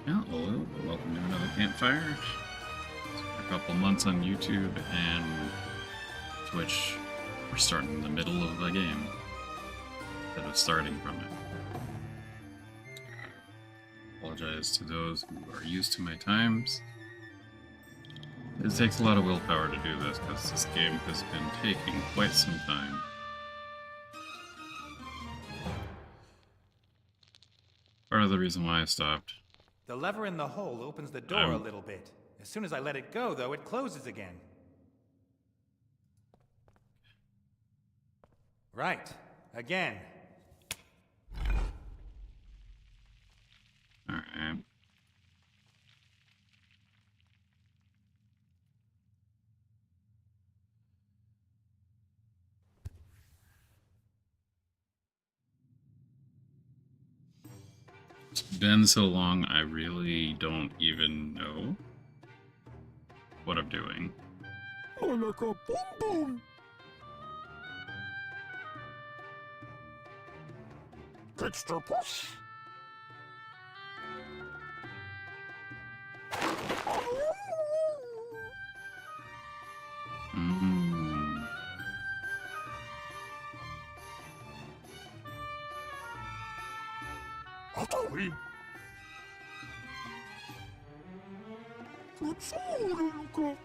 Yeah, hello, welcome to another campfire. A couple months on YouTube and Twitch. We're starting in the middle of a game instead of starting from it. Apologize to those who are used to my times. It takes a lot of willpower to do this because this game has been taking quite some time. Part of the reason why I stopped. The lever in the hole opens the door a little bit. As soon as I let it go, though, it closes again. Right. Again. Alright. It's been so long, I really don't even know what I'm doing. Malaka boom boom. Trickster push. Mm. Atawi. Tutsure Luka.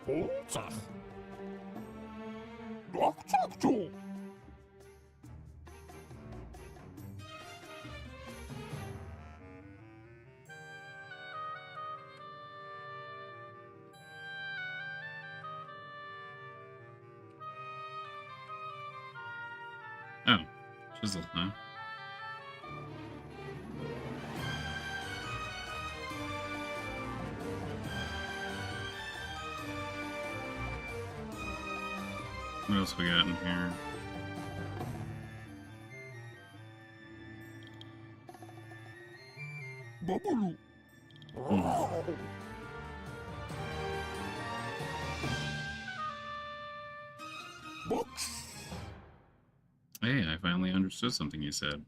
Bolzach. Doktor. Oh, chisel, huh? What else we got in here? Babalu. Box. Hey, I finally understood something you said.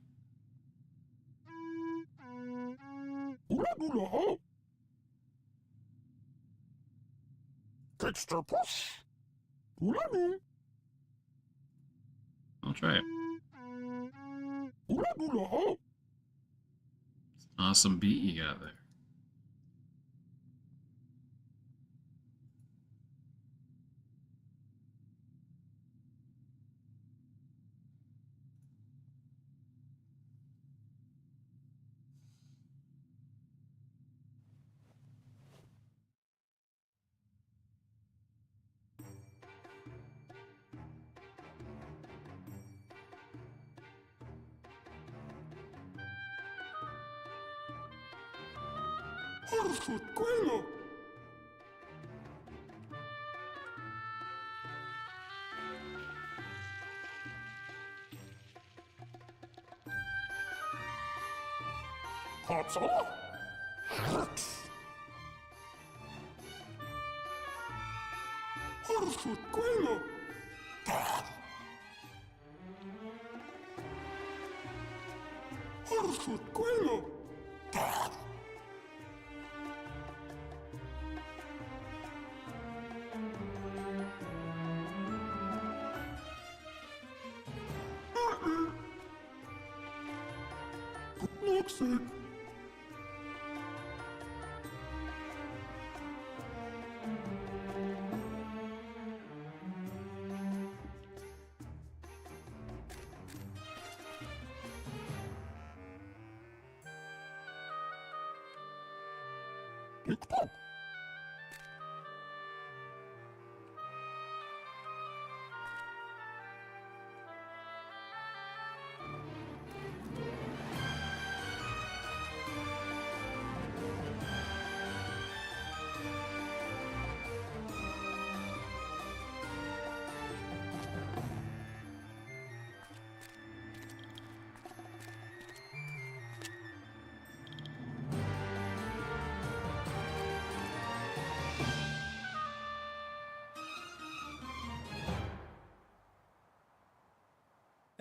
Ula ha. Trickster push. Ulanu. I'll try it. Ula ha. Awesome beat you got there. Harsut Quelo. Hatsa. Harts. Harsut Quelo. Harsut Quelo. Noxic. TikTok.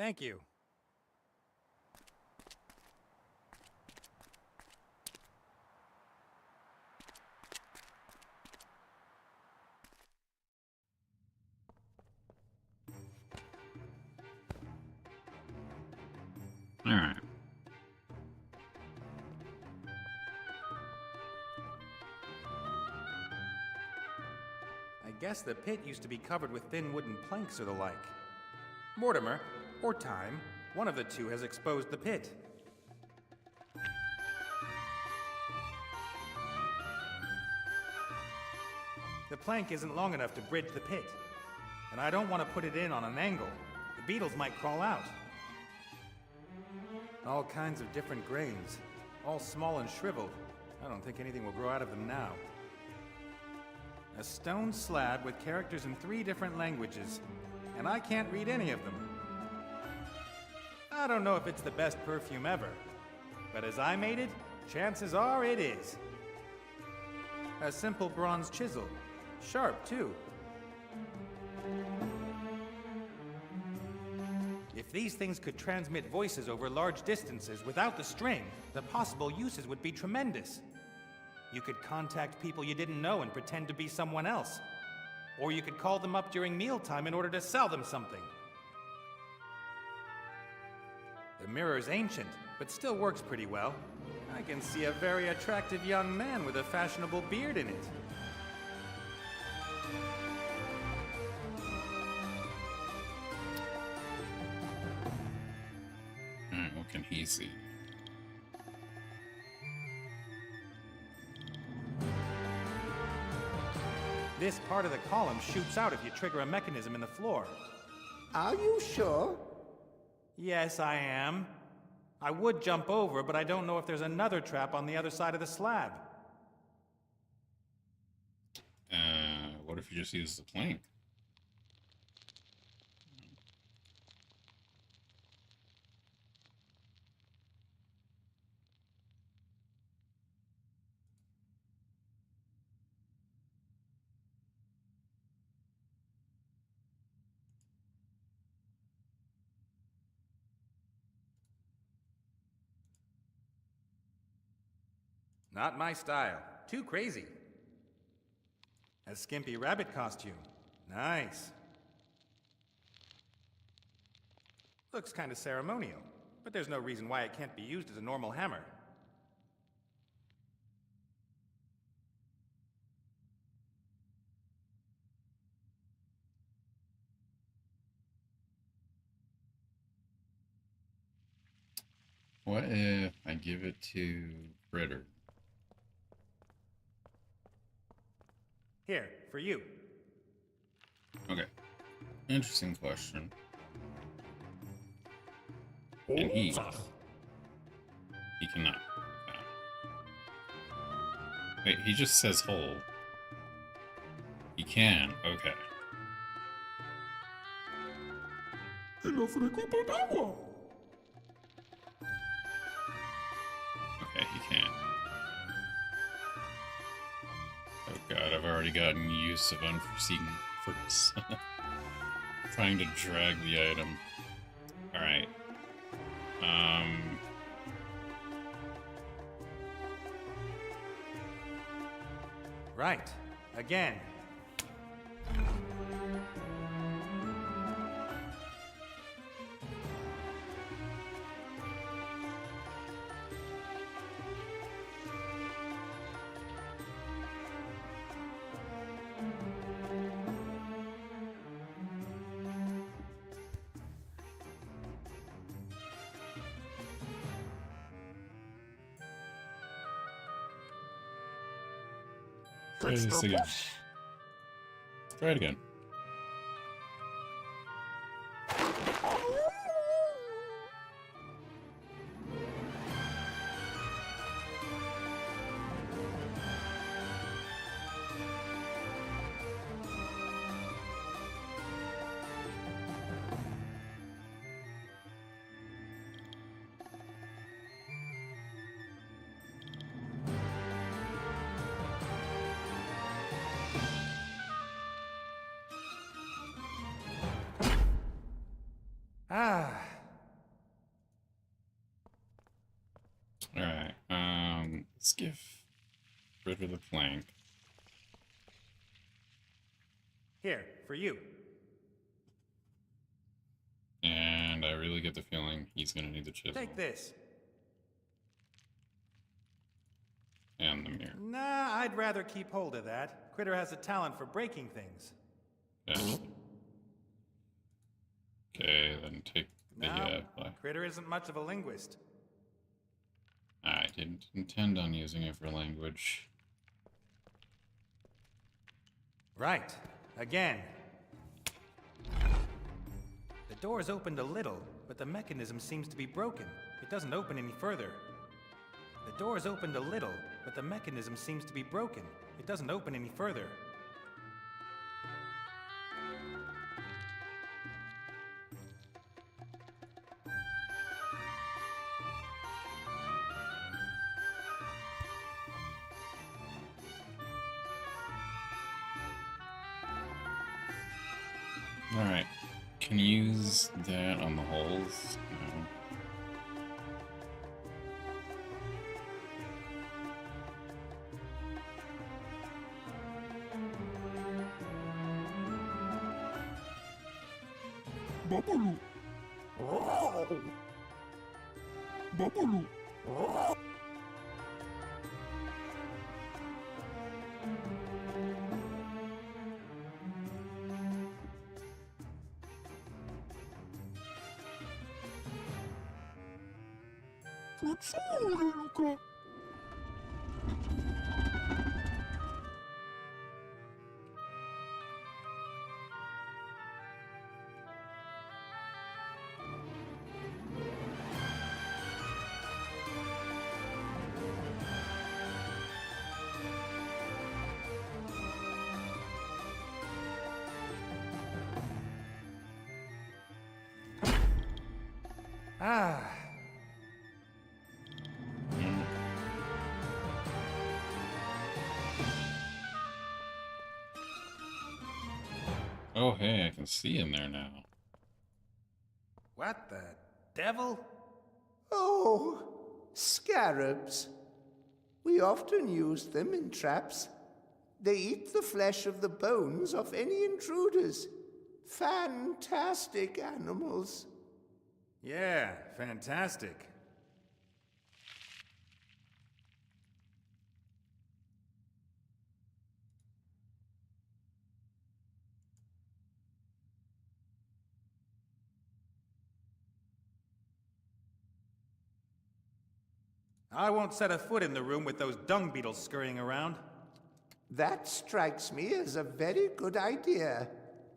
Thank you. Alright. I guess the pit used to be covered with thin wooden planks or the like. Mortimer, or Time, one of the two has exposed the pit. The plank isn't long enough to bridge the pit, and I don't want to put it in on an angle. The beetles might crawl out. All kinds of different grains, all small and shriveled. I don't think anything will grow out of them now. A stone slab with characters in 3 different languages, and I can't read any of them. I don't know if it's the best perfume ever, but as I made it, chances are it is. A simple bronze chisel, sharp too. If these things could transmit voices over large distances without the string, the possible uses would be tremendous. You could contact people you didn't know and pretend to be someone else. Or you could call them up during mealtime in order to sell them something. The mirror's ancient, but still works pretty well. I can see a very attractive young man with a fashionable beard in it. Alright, what can he see? This part of the column shoots out if you trigger a mechanism in the floor. Are you sure? Yes, I am. I would jump over, but I don't know if there's another trap on the other side of the slab. What if you just use the plank? Not my style. Too crazy. A skimpy rabbit costume. Nice. Looks kind of ceremonial, but there's no reason why it can't be used as a normal hammer. What if I give it to Critter? Here, for you. Okay. Interesting question. And he cannot. Okay. Wait, he just says hold. He can. Okay. El ofreco por agua. Okay, he can. Oh god, I've already gotten use of unforeseen fruits. Trying to drag the item. Alright. Right. Again. Try this again. Try it again. Let's give rid of the plank. Here, for you. And I really get the feeling he's gonna need the chisel. Take this. And the mirror. Nah, I'd rather keep hold of that. Critter has a talent for breaking things. Yeah. Okay, then take the No, black. Critter isn't much of a linguist. I didn't intend on using it for language. Right. Again. The door's opened a little, but the mechanism seems to be broken. It doesn't open any further. The door's opened a little, but the mechanism seems to be broken. It doesn't open any further. Alright. Can you use that on the holes? No. Babalu. Babalu. Fatsure, Luca. Ah. Oh, hey, I can see in there now. What the devil? Oh, scarabs. We often use them in traps. They eat the flesh of the bones of any intruders. Fantastic animals. Yeah, fantastic. I won't set a foot in the room with those dung beetles scurrying around. That strikes me as a very good idea.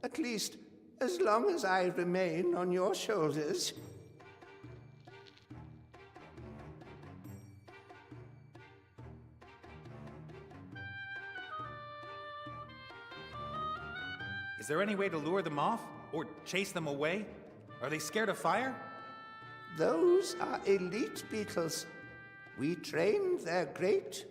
At least, as long as I remain on your shoulders. Is there any way to lure them off? Or chase them away? Are they scared of fire? Those are elite beetles. We trained their great,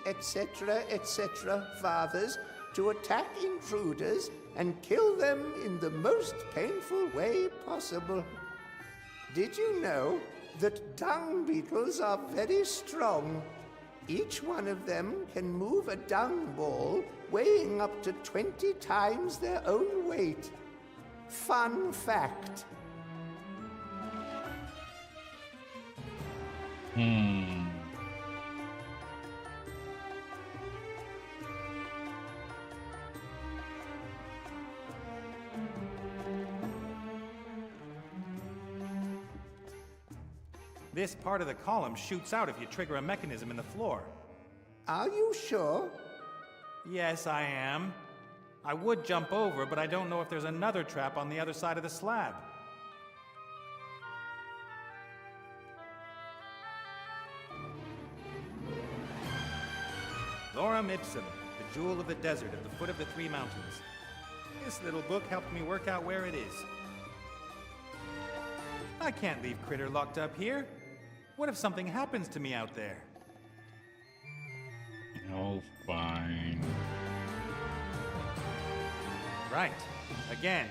etc. fathers to attack intruders and kill them in the most painful way possible. Did you know that dung beetles are very strong? Each one of them can move a dung ball weighing up to 20 times their own weight. Fun fact. This part of the column shoots out if you trigger a mechanism in the floor. Are you sure? Yes, I am. I would jump over, but I don't know if there's another trap on the other side of the slab. Lorem Ipsum, the jewel of the desert at the foot of the three mountains. This little book helped me work out where it is. I can't leave Critter locked up here. What if something happens to me out there? Oh, fine. Right. Again.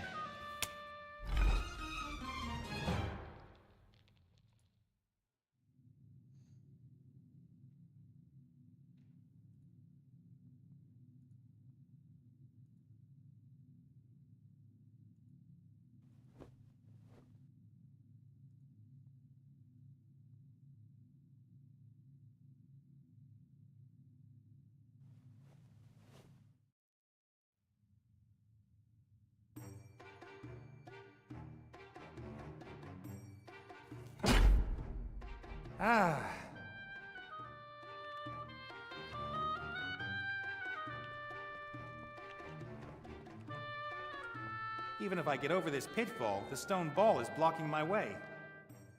Ah. Even if I get over this pitfall, the stone ball is blocking my way.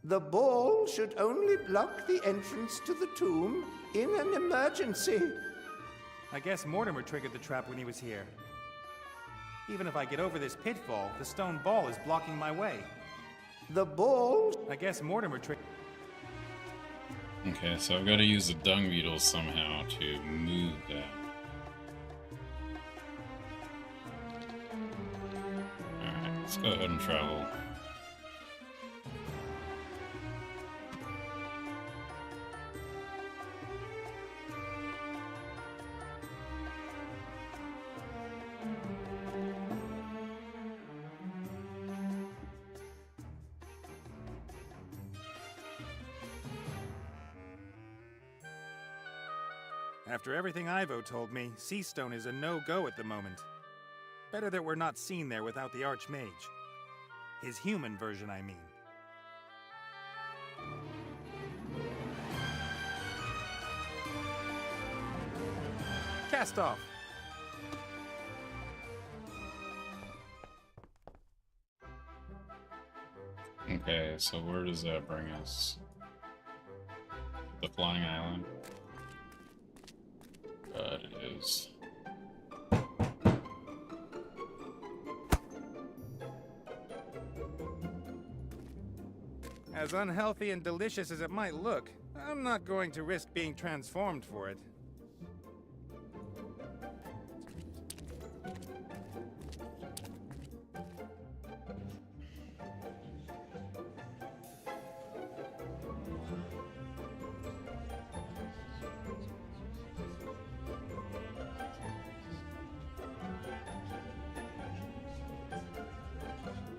The ball should only block the entrance to the tomb in an emergency. I guess Mortimer triggered the trap when he was here. Even if I get over this pitfall, the stone ball is blocking my way. The ball... I guess Mortimer triggered... Okay, so I've got to use the dung beetles somehow to move that. Alright, let's go ahead and travel. After everything Ivo told me, Seastone is a no-go at the moment. Better that we're not seen there without the Archmage. His human version, I mean. Cast off. Okay, so where does that bring us? The Flying Island? It is. As unhealthy and delicious as it might look, I'm not going to risk being transformed for it.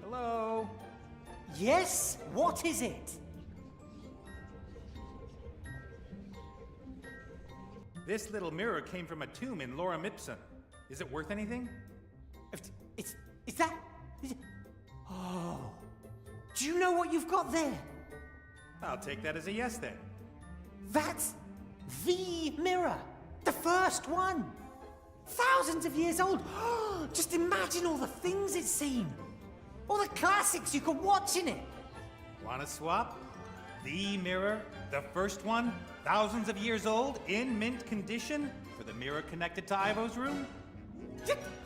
Hello? Yes? What is it? This little mirror came from a tomb in Lorem Ipsum. Is it worth anything? Is that... Oh. Do you know what you've got there? I'll take that as a yes then. That's the mirror. The first one. Thousands of years old. Just imagine all the things it's seen. All the classics you could watch in it. Wanna swap? The mirror, the first one, thousands of years old, in mint condition, for the mirror connected to Ivo's room?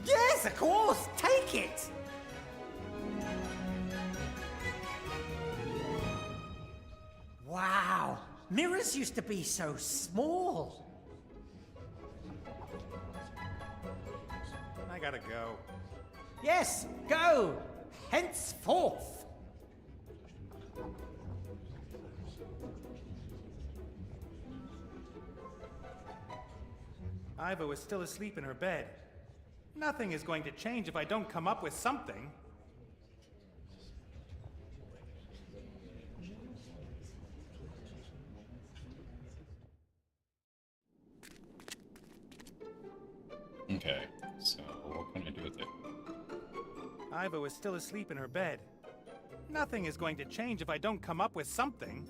Yes, of course. Take it. Wow. Mirrors used to be so small. I gotta go. Yes, go. Henceforth. Ivo is still asleep in her bed. Nothing is going to change if I don't come up with something. Okay, so what can I do with it? Ivo is still asleep in her bed. Nothing is going to change if I don't come up with something.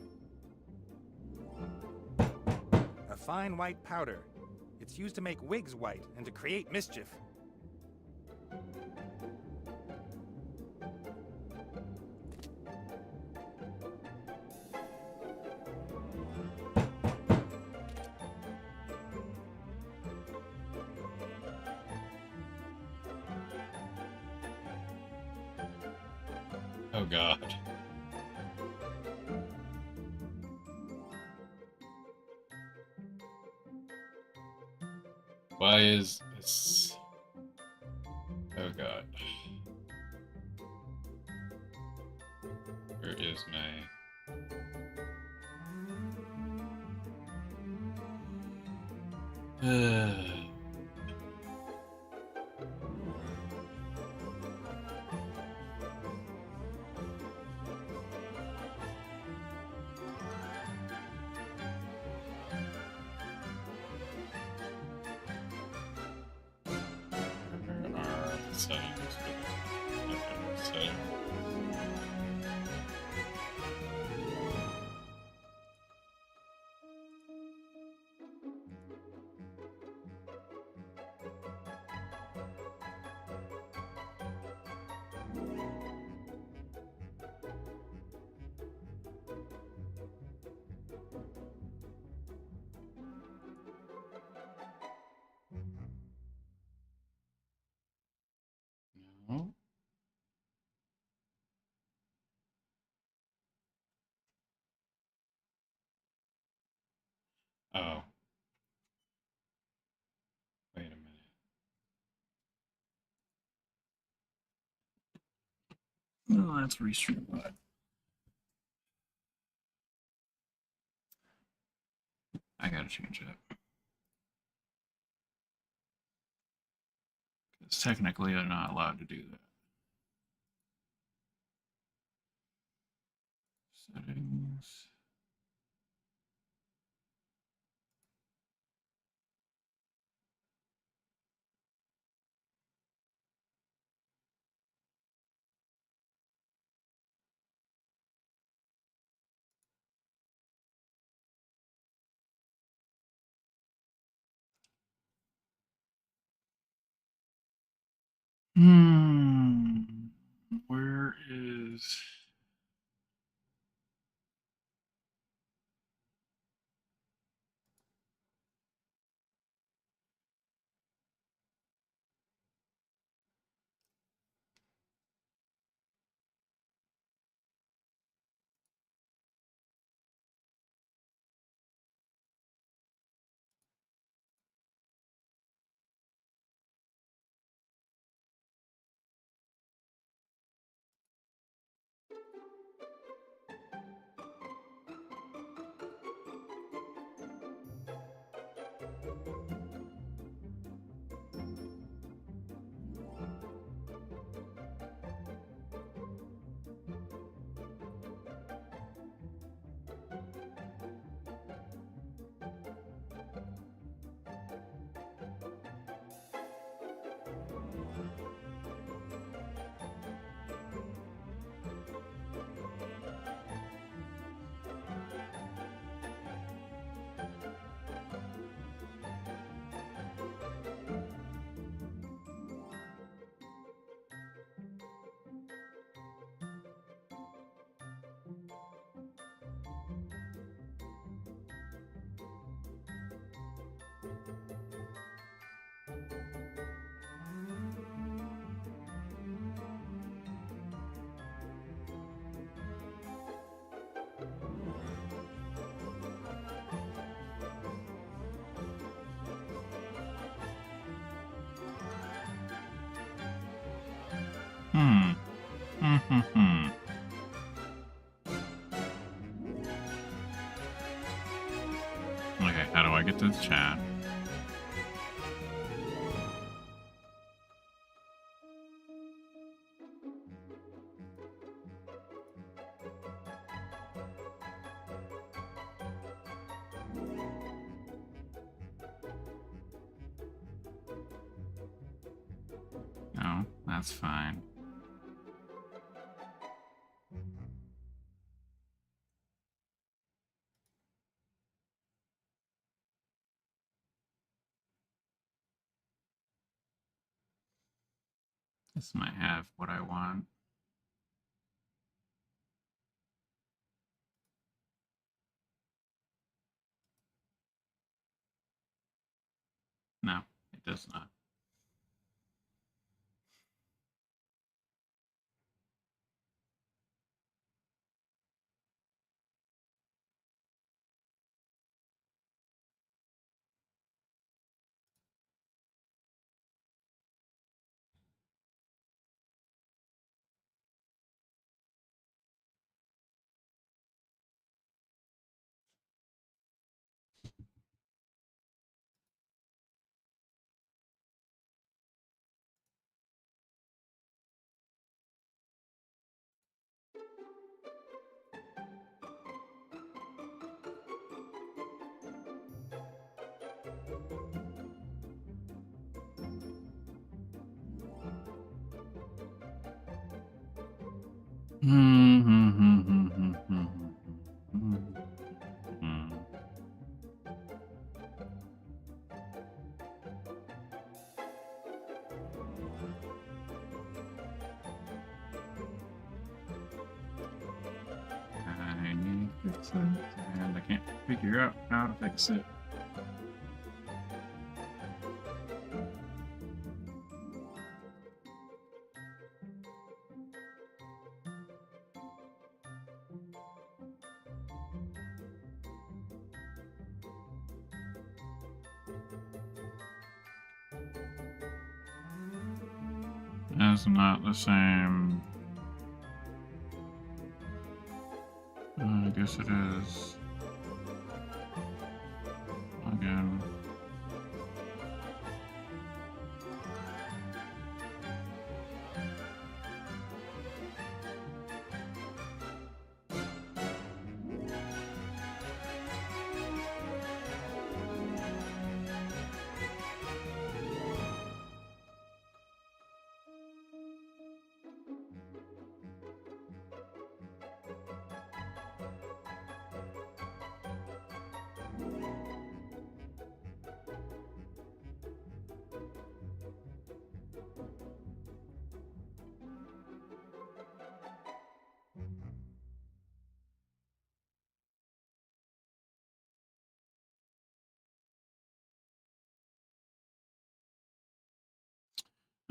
A fine white powder. It's used to make wigs white and to create mischief. Oh god. Why is this? Oh god. Where is my... settings. Okay, setting. Oh. Wait a minute. No, that's restream bot. I gotta change it. Because technically they're not allowed to do that. Settings. Hmm. Where is... Hmm. Hmm. Okay, how do I get to the chat? No, that's fine. This might have what I want. No, it does not. I need to fix it, and I can't figure out how to fix it. That's not the same. I guess it is. Again.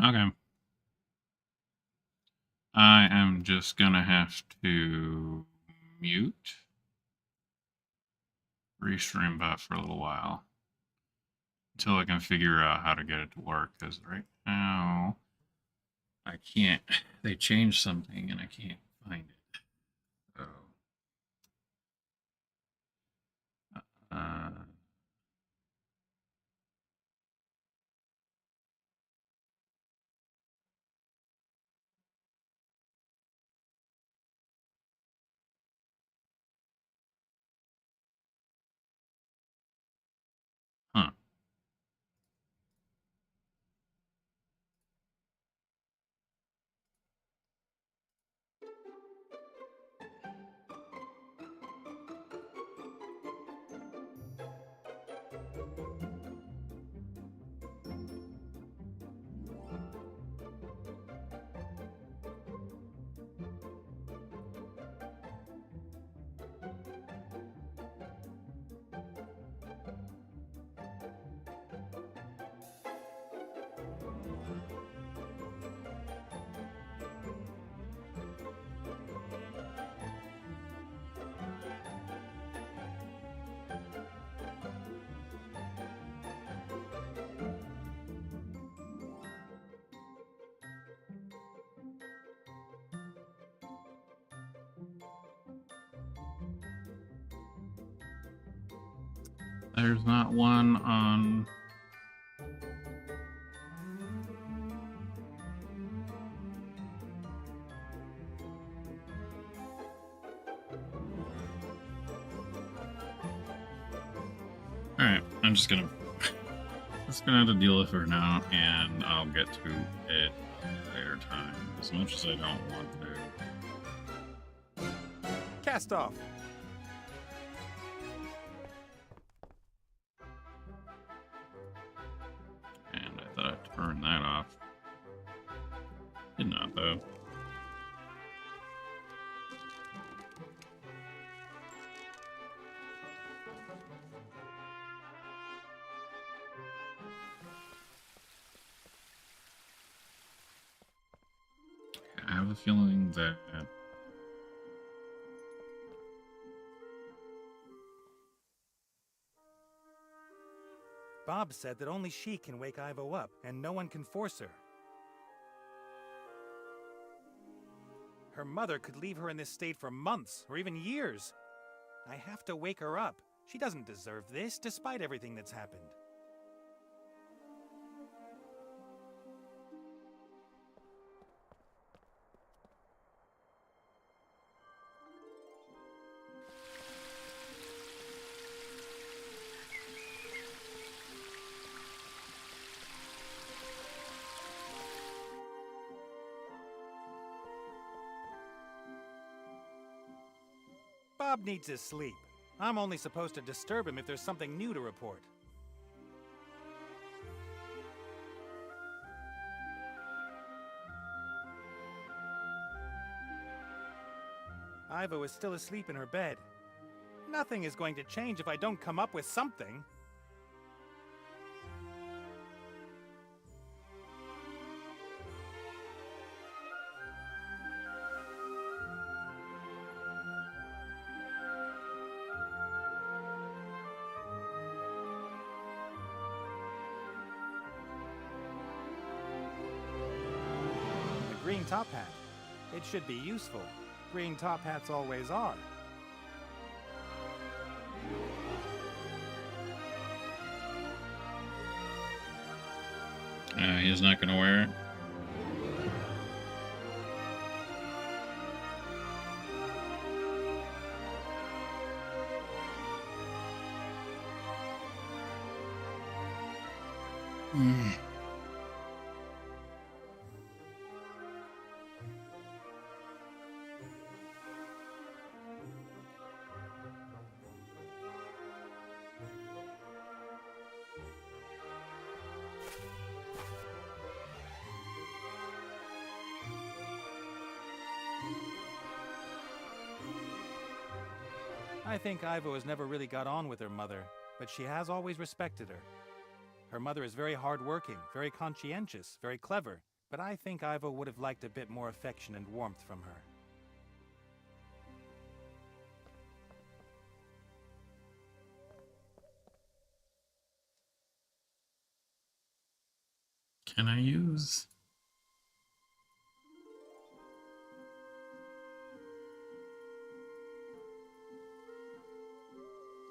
Okay. I am just gonna have to mute Restream bot for a little while until I can figure out how to get it to work, because right now I can't. They changed something and I can't find it. So, uh, huh. There's not one on. Alright, I'm just gonna have to deal with her now, and I'll get to it at a later time, as much as I don't want to. Cast off. And I thought I'd turn that off. Did not, though. I have a feeling that Bob said that only she can wake Ivo up, and no one can force her. Her mother could leave her in this state for months, or even years. I have to wake her up. She doesn't deserve this, despite everything that's happened. Bob needs his sleep. I'm only supposed to disturb him if there's something new to report. Ivo is still asleep in her bed. Nothing is going to change if I don't come up with something. green top hat. It should be useful. Green top hats always are. He's not gonna wear it. I think Ivo has never really got on with her mother, but she has always respected her. Her mother is very hardworking, very conscientious, very clever, but I think Ivo would have liked a bit more affection and warmth from her. Can I use?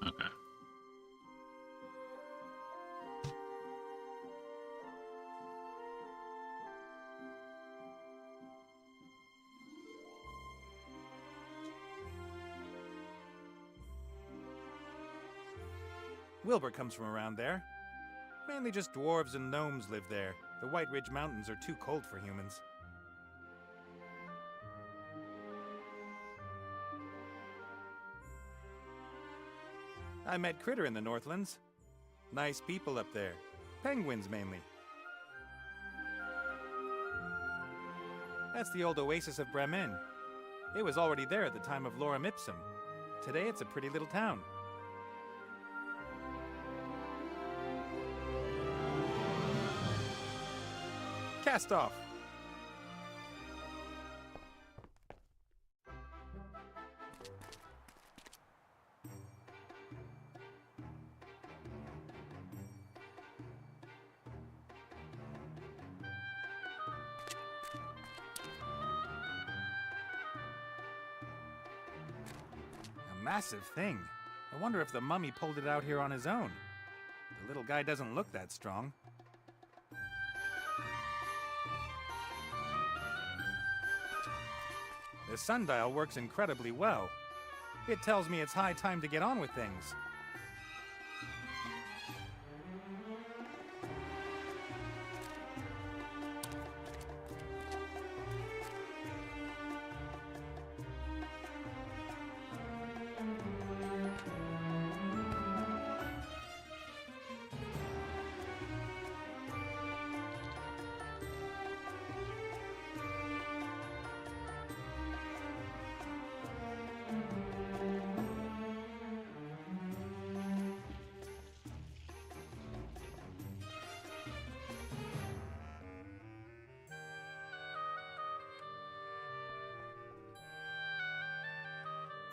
Okay. Wilbur comes from around there. Mainly just dwarves and gnomes live there. The White Ridge Mountains are too cold for humans. I met Critter in the Northlands. Nice people up there. Penguins, mainly. That's the old oasis of Bremen. It was already there at the time of Lorem Ipsum. Today it's a pretty little town. Cast off! A massive thing. I wonder if the mummy pulled it out here on his own. The little guy doesn't look that strong. The sundial works incredibly well. It tells me it's high time to get on with things.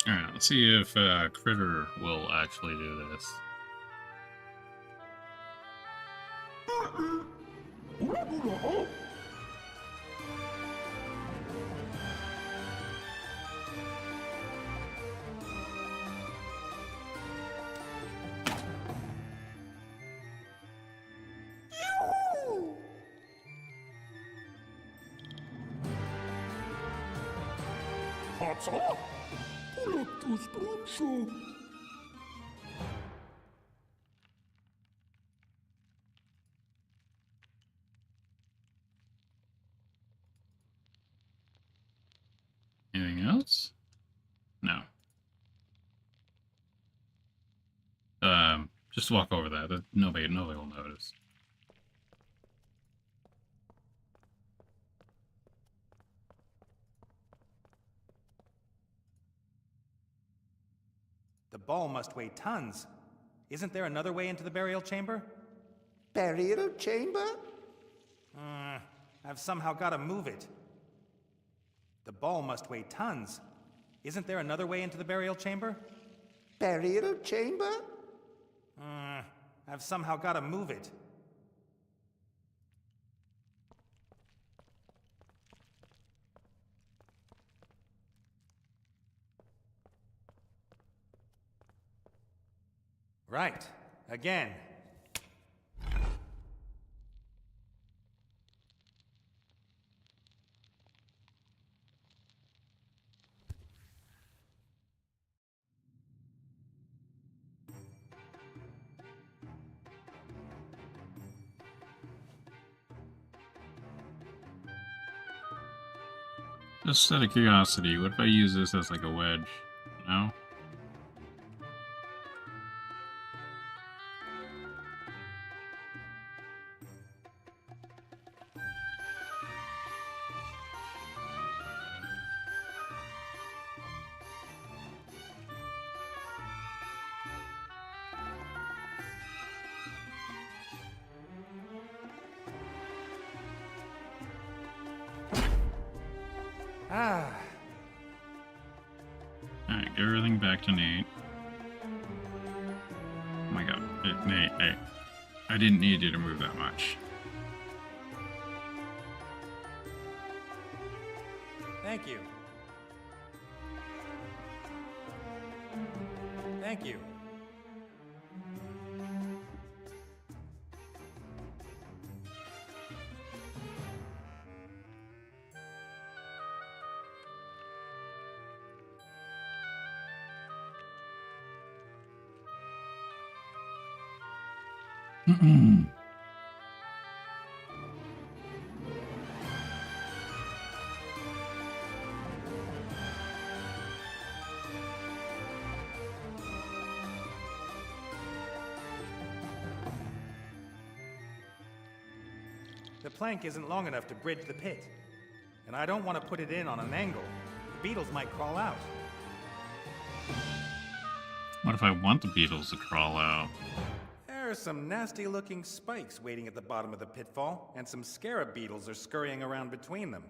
Alright, let's see if Critter will actually do this. Anything else? No. Just walk over that. Nobody will notice. The ball must weigh tons. Isn't there another way into the burial chamber? Burial chamber? I've somehow got to move it. The ball must weigh tons. Isn't there another way into the burial chamber? Burial chamber? I've somehow got to move it. Right. Again. Just out of curiosity, what if I use this as like a wedge? No? Ah. Alright, get everything back to Nate. Oh my god. Nate, I didn't need you to move that much. Thank you. Thank you. The plank isn't long enough to bridge the pit, and I don't want to put it in on an angle. The beetles might crawl out. What if I want the beetles to crawl out? There are some nasty-looking spikes waiting at the bottom of the pitfall, and some scarab beetles are scurrying around between them.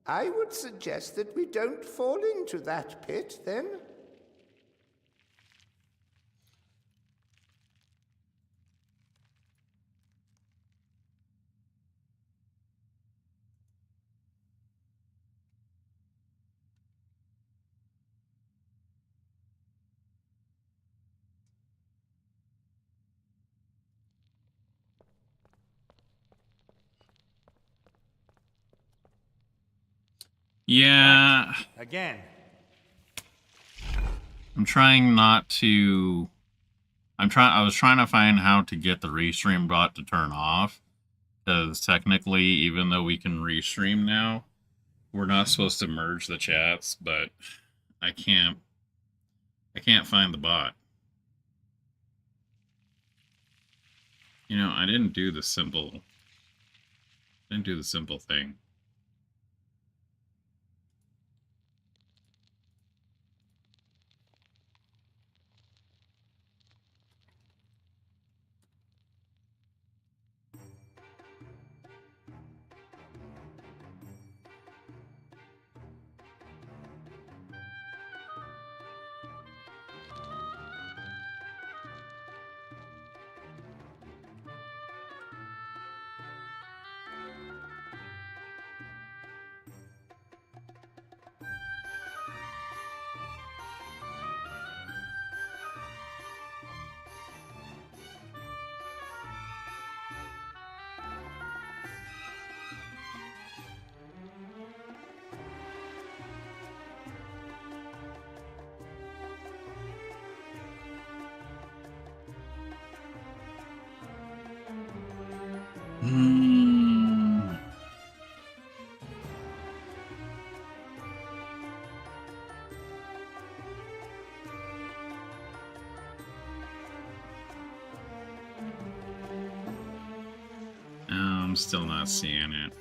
I would suggest that we don't fall into that pit, then. Yeah, Again. I'm trying not to... I was trying to find how to get the restream bot to turn off. Because technically, even though we can restream now, we're not supposed to merge the chats, but I can't find the bot. You know, I didn't do the simple thing. I'm still not seeing it.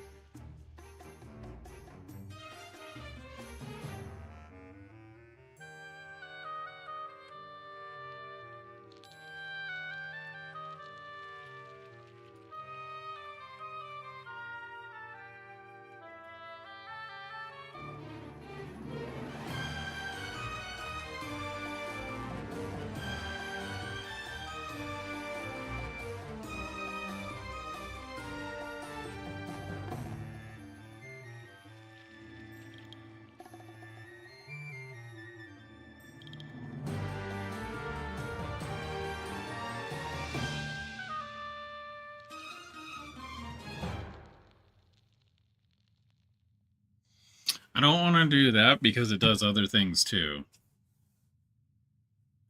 I don't want to do that because it does other things too.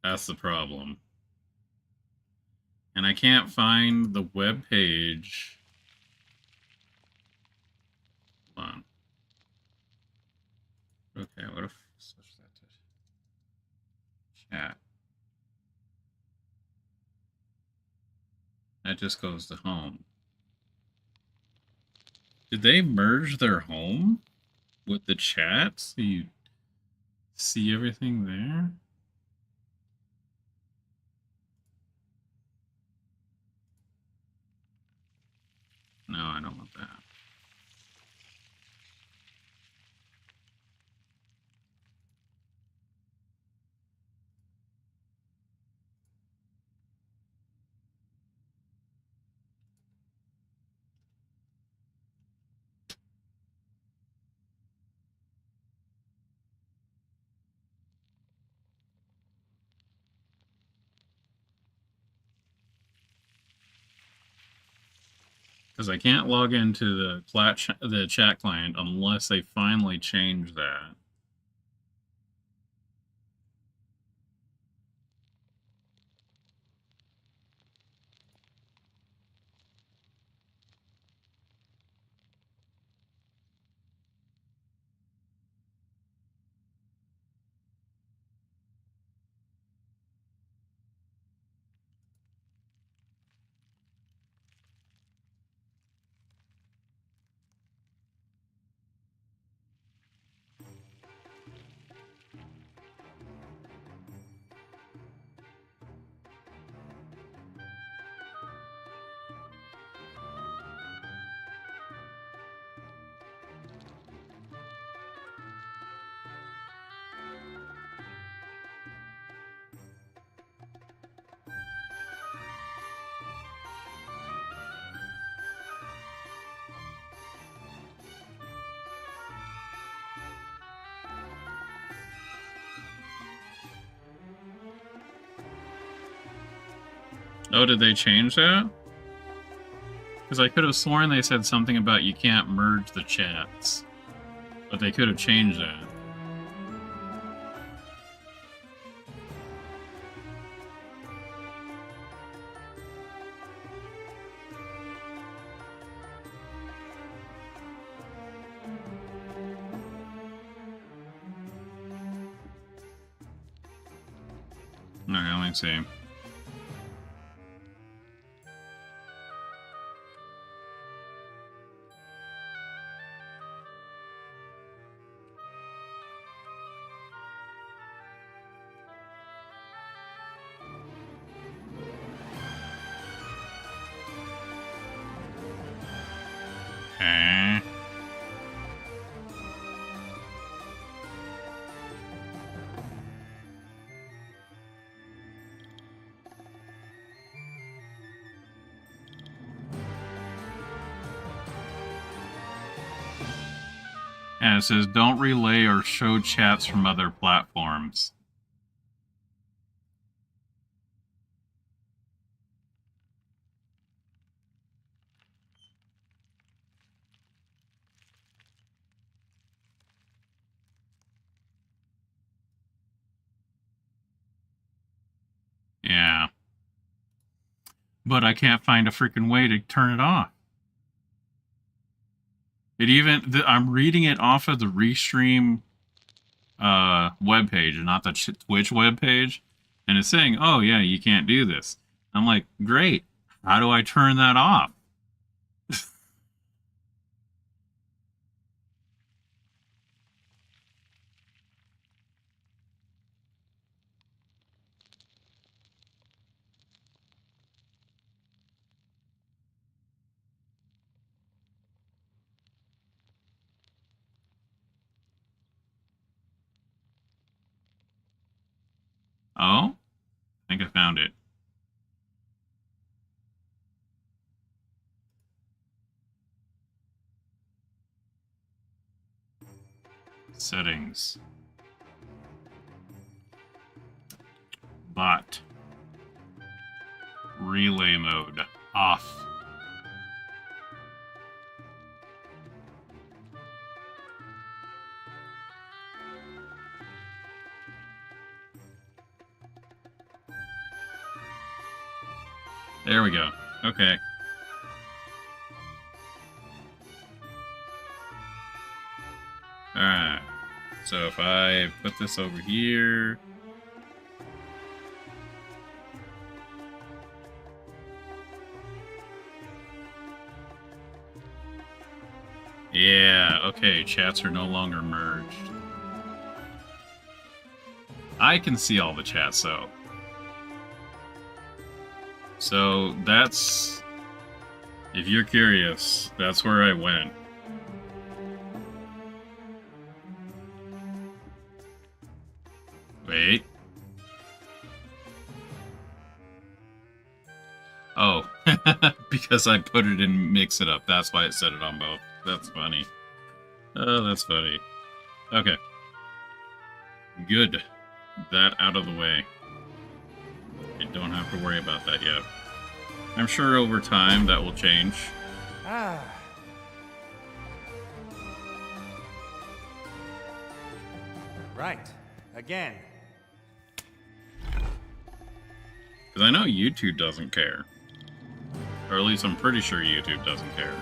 That's the problem. And I can't find the web page. Hold on. Okay, what if I switch that to chat? That just goes to home. Did they merge their home with the chat so you see everything there? No, I don't want that. Because I can't log into the chat client unless they finally change that. Oh, did they change that? Because I could have sworn they said something about you can't merge the chats. But they could have changed that. Alright, let me see. Okay. And it says don't relay or show chats from other platforms. Yeah. But I can't find a freaking way to turn it off. It even, I'm reading it off of the Restream webpage, not the Twitch webpage. And it's saying, oh yeah, you can't do this. I'm like, great. How do I turn that off? Oh? I think I found it. Settings. Bot. Relay mode. Off. There we go. Okay. Alright. So if I put this over here... Yeah, okay, chats are no longer merged. I can see all the chats, though. So that's... If you're curious, that's where I went. Wait. Oh, because I put it in Mix It Up. That's why it said it on both. That's funny. Oh, that's funny. Okay. Good. That out of the way. I don't have to worry about that yet. I'm sure over time that will change. Ah. Right. Again. Because I know YouTube doesn't care. Or at least I'm pretty sure YouTube doesn't care.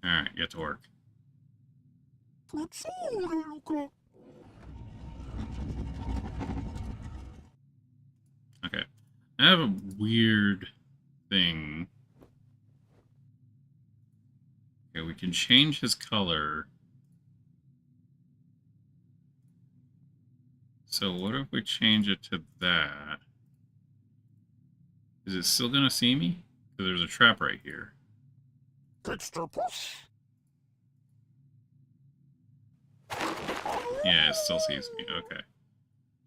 Alright, get to work. Okay. I have a weird thing. Okay, we can change his color. So what if we change it to that? Is it still gonna see me? Because there's a trap right here. Yeah, it still sees me. Okay.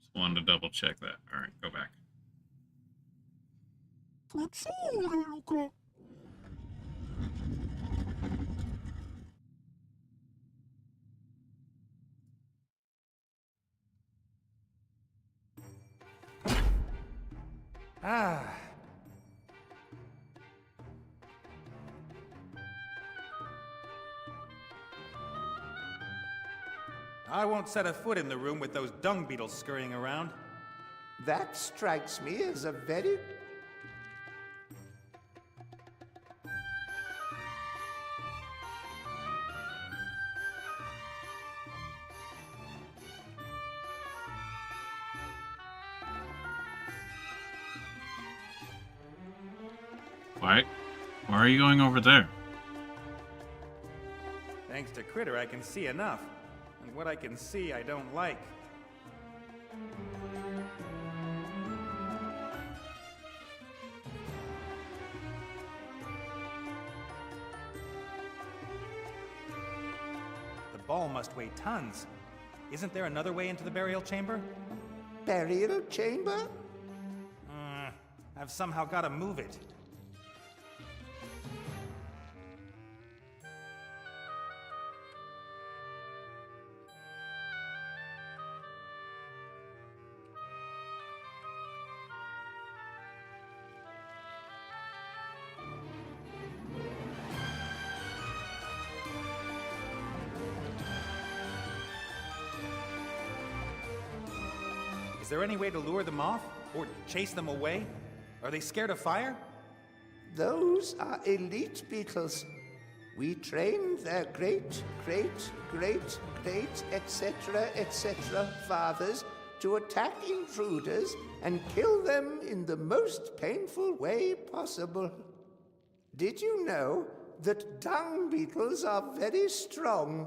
Just wanted to double check that. Alright, go back. Ah. I won't set a foot in the room with those dung beetles scurrying around. That strikes me as a very... Why are you going over there? Thanks to Critter, I can see enough. And what I can see, I don't like. The ball must weigh tons. Isn't there another way into the burial chamber? Burial chamber? I've somehow got to move it. Is there any way to lure them off? Or chase them away? Are they scared of fire? Those are elite beetles. We trained their great, etc. fathers to attack intruders and kill them in the most painful way possible. Did you know that dung beetles are very strong?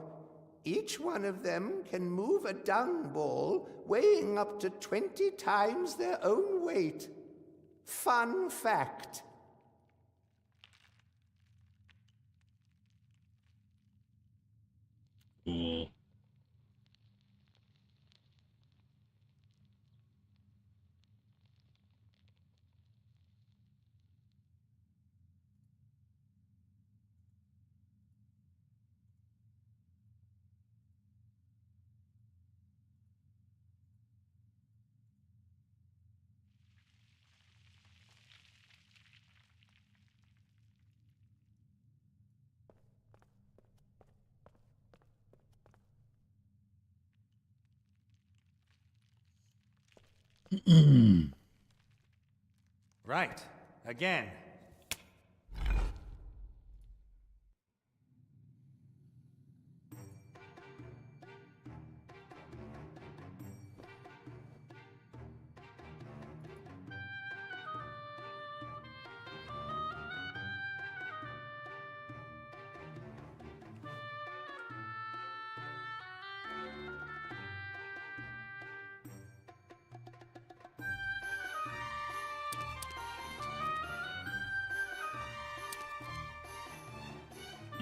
Each one of them can move a dung ball weighing up to 20 times their own weight. Fun fact. Cool. Right. Again.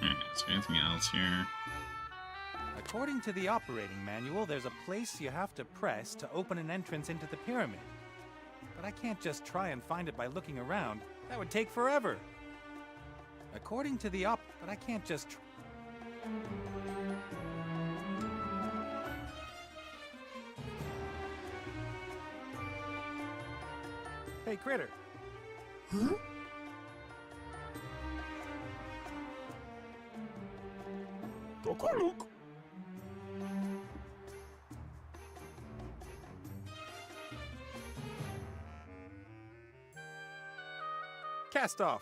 Alright, is there anything else here? According to the operating manual, there's a place you have to press to open an entrance into the pyramid. But I can't just try and find it by looking around. That would take forever. According to the but I can't just Hey, Critter. Huh? Look. Cast off.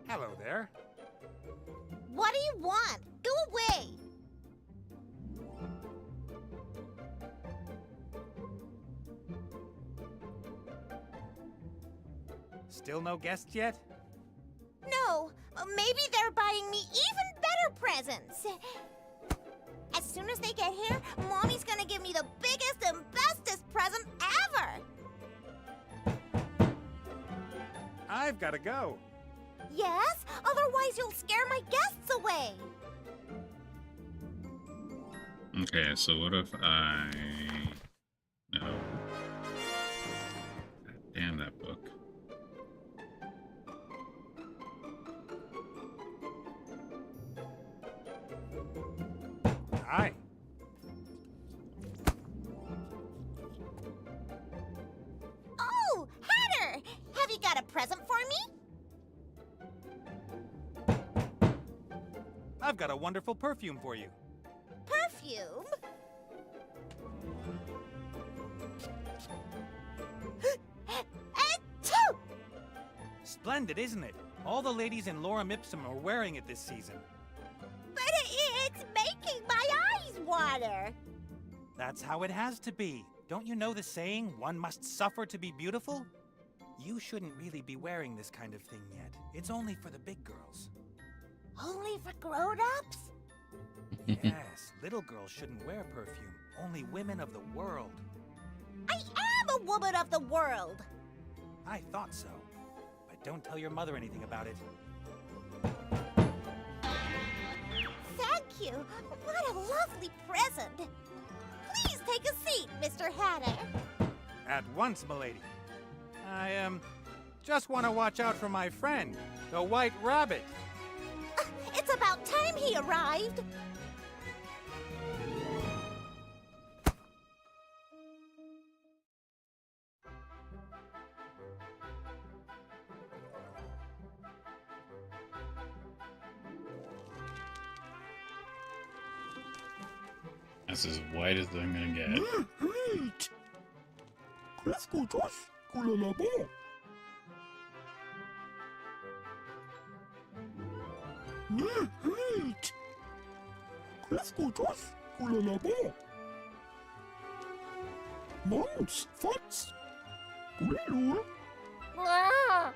Hello there. What do you want? Go away! Still no guests yet? No, maybe they're buying me even better presents. As soon as they get here, Mommy's gonna give me the biggest and bestest present ever! I've gotta go. Yes? Otherwise you'll scare my guests away! Okay, so what if I... No. God damn that book. Hi. Oh, Hatter! Have you got a present for me? I've got a wonderful perfume for you. Perfume? Achoo! Splendid, isn't it? All the ladies in Lorem Ipsum are wearing it this season. But it's making my eyes water. That's how it has to be. Don't you know the saying, one must suffer to be beautiful? You shouldn't really be wearing this kind of thing yet. It's only for the big girls. Only for grown-ups? Yes, little girls shouldn't wear perfume. Only women of the world. I am a woman of the world. I thought so. But don't tell your mother anything about it. Thank you. What a lovely present. Please take a seat, Mr. Hatter. At once, milady. I, just want to watch out for my friend, the White Rabbit. It's about time he arrived. That's as white as I'm gonna get. Wait! Escuchas, culalabo. Wait! Escuchas, culalabo. Mounts, fots. Ulul. Ah.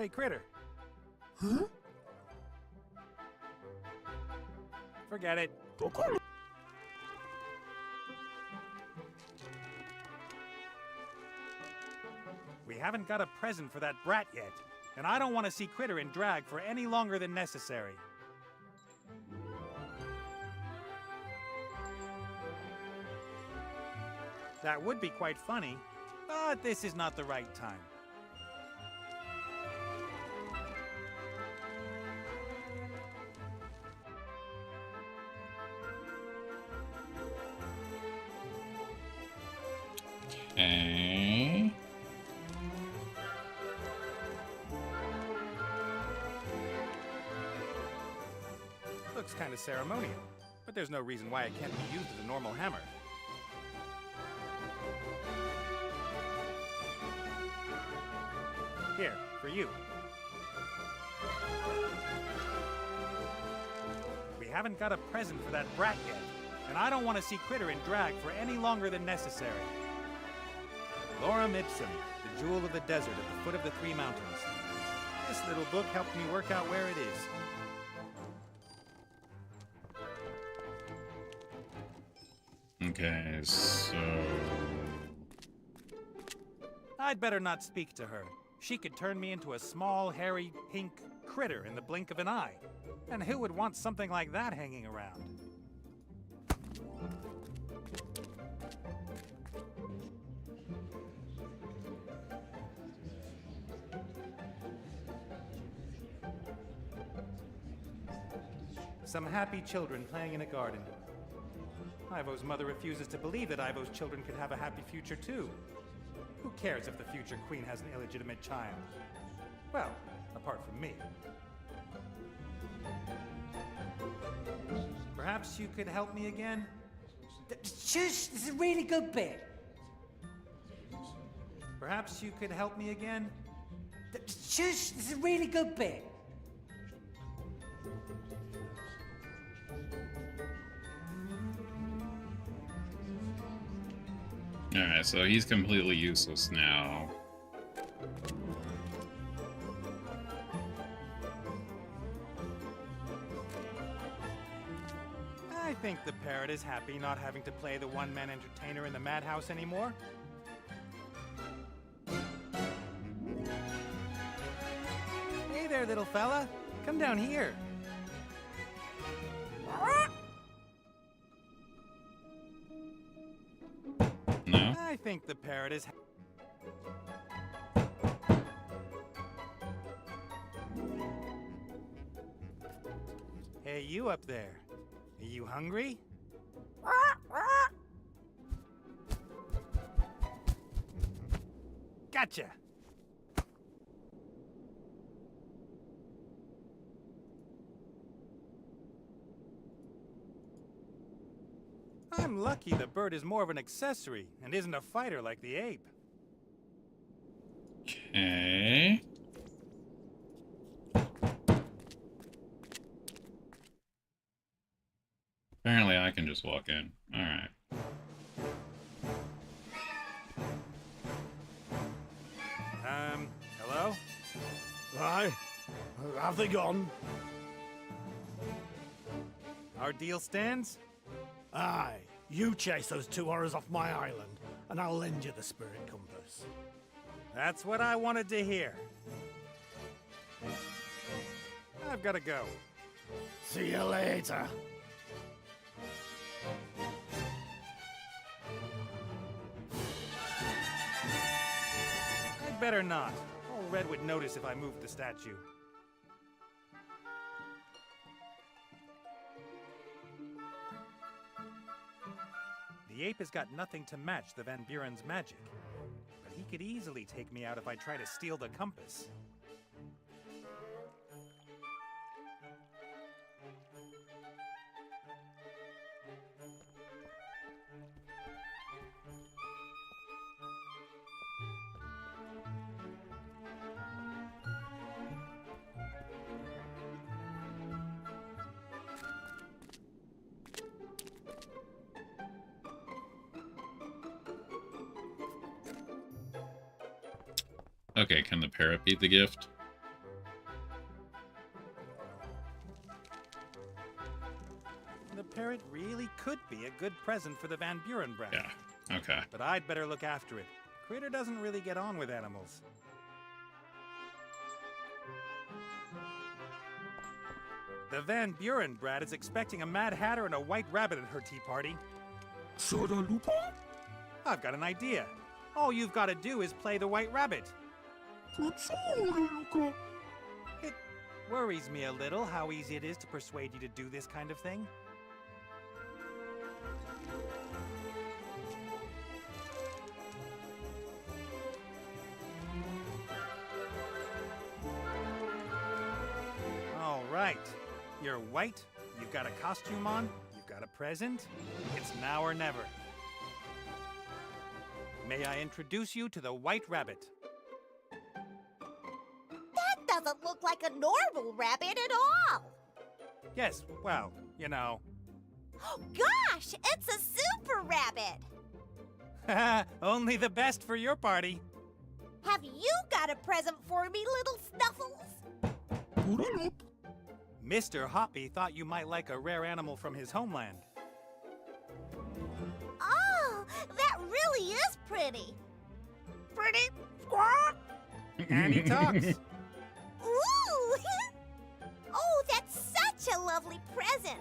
Hey, Critter. Huh? Forget it. Tocala. We haven't got a present for that brat yet, and I don't want to see Critter in drag for any longer than necessary. That would be quite funny, but this is not the right time. Okay. Looks kind of ceremonial, but there's no reason why it can't be used as a normal hammer. Here, for you. We haven't got a present for that brat yet, and I don't want to see Critter in drag for any longer than necessary. Lorem Ipsum, the jewel of the desert at the foot of the three mountains. This little book helped me work out where it is. Okay, so... I'd better not speak to her. She could turn me into a small, hairy, pink critter in the blink of an eye. And who would want something like that hanging around? Some happy children playing in a garden. Ivo's mother refuses to believe that Ivo's children could have a happy future too. Who cares if the future queen has an illegitimate child? Well, apart from me. Perhaps you could help me again? Shush, this is a really good bit. Perhaps you could help me again? Shush, this is a really good bit. Alright, so he's completely useless now. I think the parrot is happy not having to play the one-man entertainer in the madhouse anymore. Hey there, little fella. Come down here. No? I think the parrot is... Hey, you up there. Are you hungry? Gotcha! I'm lucky the bird is more of an accessory and isn't a fighter like the ape. Okay. Apparently I can just walk in. Alright. Hello? Aye. Have they gone? Our deal stands? Aye. You chase those two horrors off my island, and I'll lend you the spirit compass. That's what I wanted to hear. I've got to go. See you later. I'd better not. Old Red would notice if I moved the statue. The ape has got nothing to match the Van Buren's magic. But he could easily take me out if I try to steal the compass. Okay, can the parrot beat the gift? The parrot really could be a good present for the Van Buren brat. Yeah, okay. But I'd better look after it. Critter doesn't really get on with animals. The Van Buren brat is expecting a Mad Hatter and a White Rabbit at her tea party. Soda Lupo? I've got an idea. All you've got to do is play the White Rabbit. It worries me a little how easy it is to persuade you to do this kind of thing. right. You're white, you've got a costume on, you've got a present. It's now or never. May I introduce you to the White Rabbit? That doesn't look like a normal rabbit at all. Yes, well, you know. Gosh, it's a super rabbit. Only the best for your party. Have you got a present for me, little Snuffles? Mr. Hoppy thought you might like a rare animal from his homeland. Oh, that really is pretty. Pretty squawk! And he talks. Ooh! Oh, that's such a lovely present.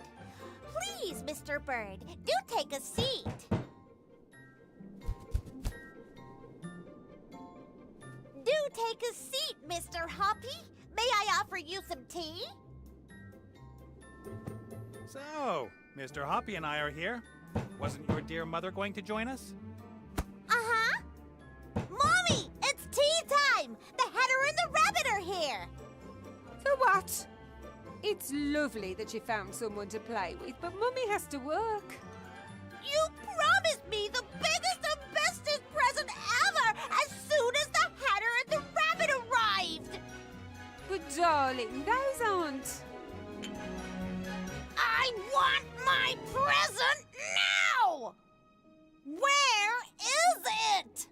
Please, Mr. Bird, do take a seat. Do take a seat, Mr. Hoppy. May I offer you some tea? So, Mr. Hoppy and I are here. Wasn't your dear mother going to join us? Uh-huh. Mommy, it's tea time! The Hatter and the Rabbit are here! For what? It's lovely that you found someone to play with, but Mummy has to work. You promised me the biggest and bestest present ever as soon as the Hatter and the Rabbit arrived! But darling, those aren't. I want my present now! Where is it?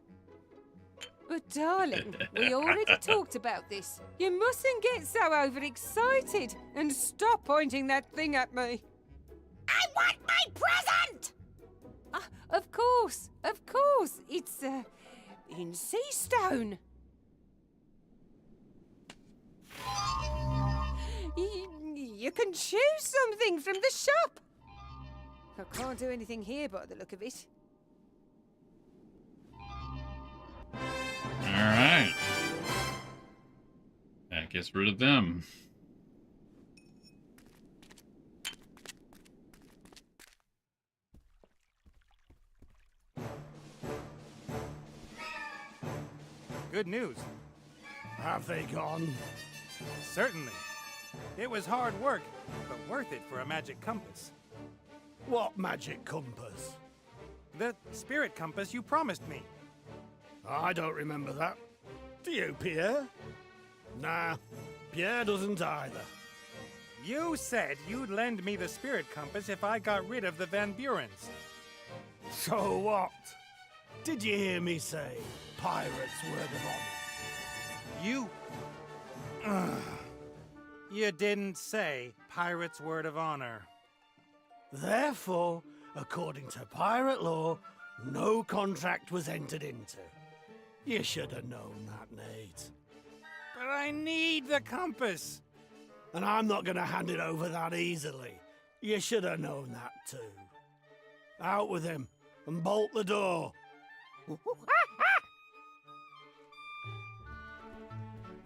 But darling, we already talked about this. You mustn't get so overexcited and stop pointing that thing at me. I want my present! Of course. It's, in sea stone. You can choose something from the shop. I can't do anything here by the look of it. Alright. That gets rid of them. Good news. Have they gone? Certainly. It was hard work, but worth it for a magic compass. What magic compass? The spirit compass you promised me. I don't remember that. Do you, Pierre? Nah, Pierre doesn't either. You said you'd lend me the spirit compass if I got rid of the Van Burens. So what? Did you hear me say pirate's word of honor? You... You didn't say pirate's word of honor. Therefore, according to pirate law, no contract was entered into. You should have known that, Nate. But I need the compass. And I'm not going to hand it over that easily. You should have known that too. Out with him and bolt the door.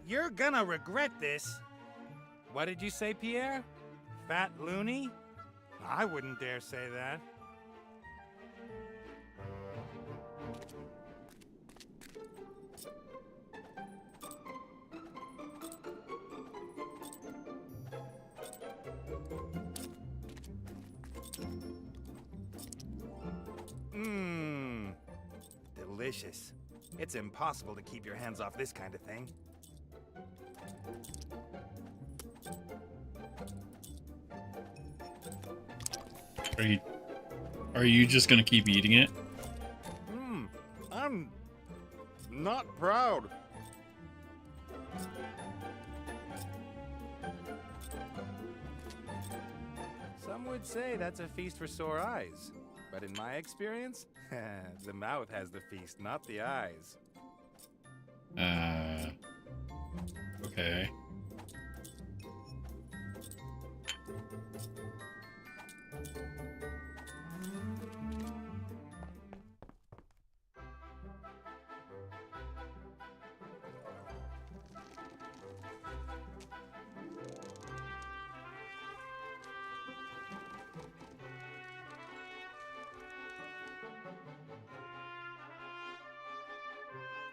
You're gonna regret this. What did you say, Pierre? Fat loony? I wouldn't dare say that. Mmm. Delicious. It's impossible to keep your hands off this kind of thing. Are you just gonna keep eating it? I'm not proud. Some would say that's a feast for sore eyes. But in my experience, the mouth has the feast, not the eyes. Okay.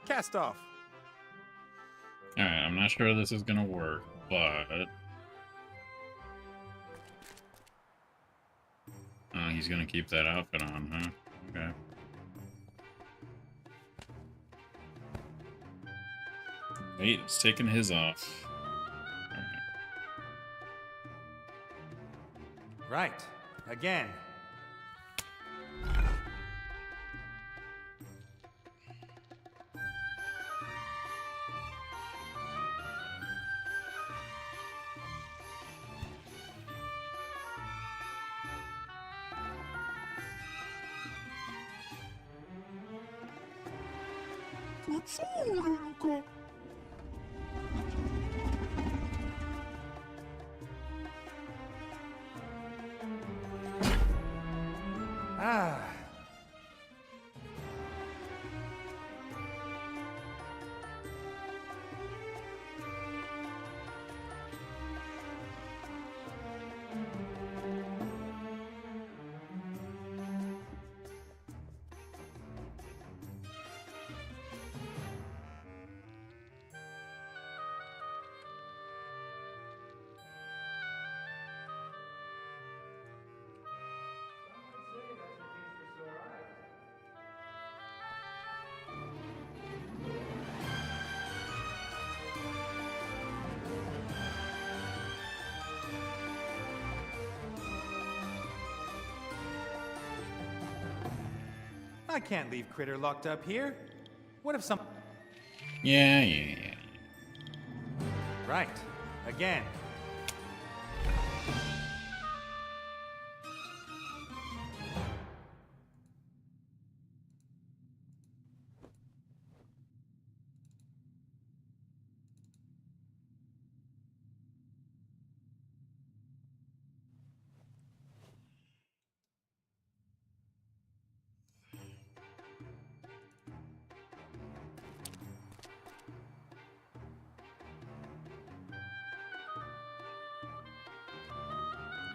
Cast off. Alright, I'm not sure this is gonna work, but he's gonna keep that outfit on, huh? Okay. Wait, it's taking his off. Right. Again. Ah. I can't leave Critter locked up here. What if some... Yeah. Right. Again.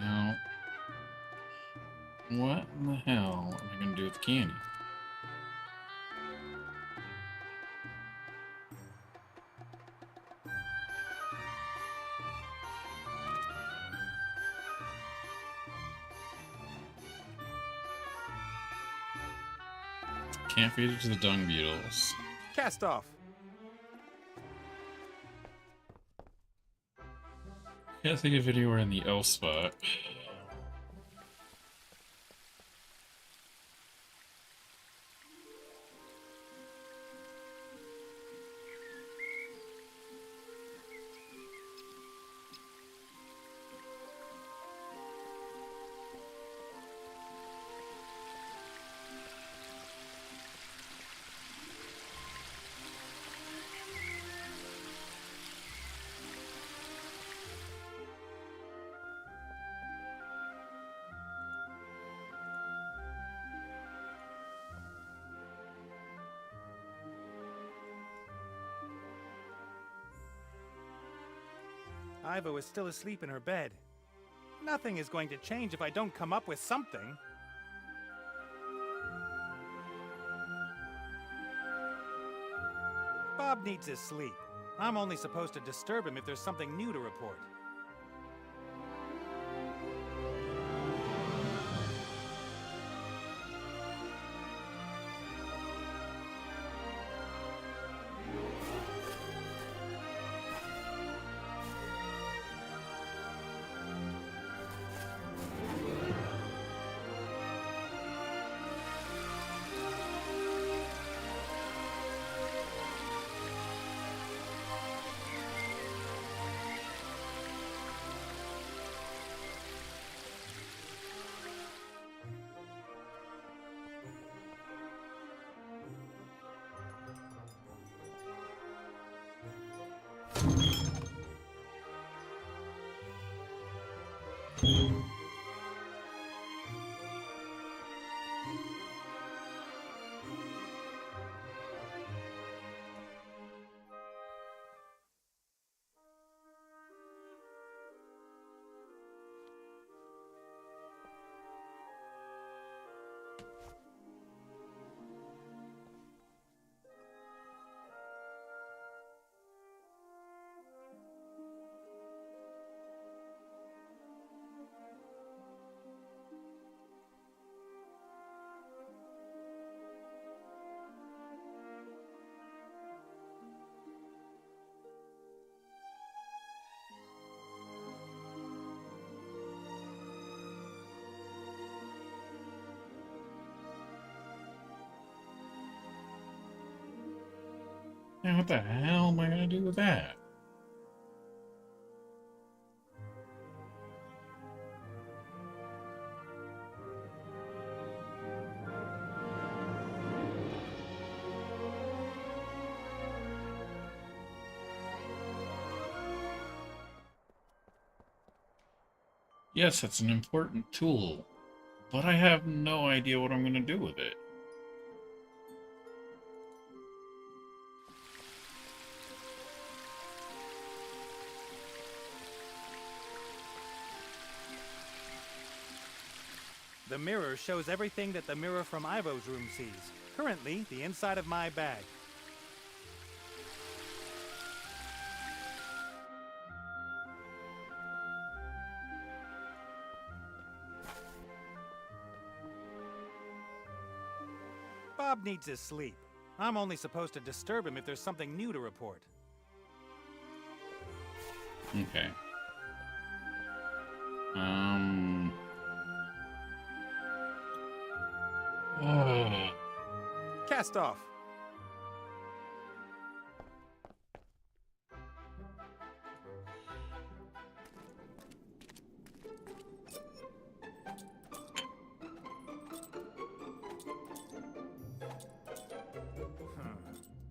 Now, what in the hell am I gonna do with the candy? Can't feed it to the dung beetles. Cast off. Can't think of anywhere in the L spot. Ivo is still asleep in her bed. Nothing is going to change if I don't come up with something. Bob needs his sleep. I'm only supposed to disturb him if there's something new to report. Now what the hell am I gonna do with that? Yes, it's an important tool, but I have no idea what I'm gonna do with it. The mirror shows everything that the mirror from Ivo's room sees. Currently, the inside of my bag. Bob needs his sleep. I'm only supposed to disturb him if there's something new to report. Okay. Cast off.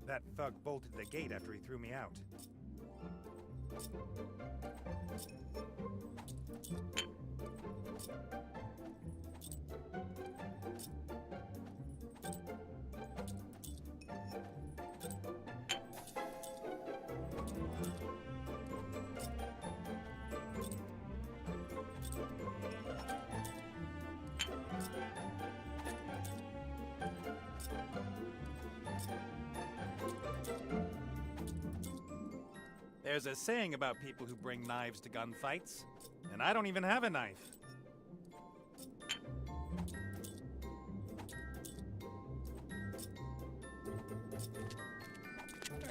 That thug bolted the gate after he threw me out. There's a saying about people who bring knives to gunfights, and I don't even have a knife.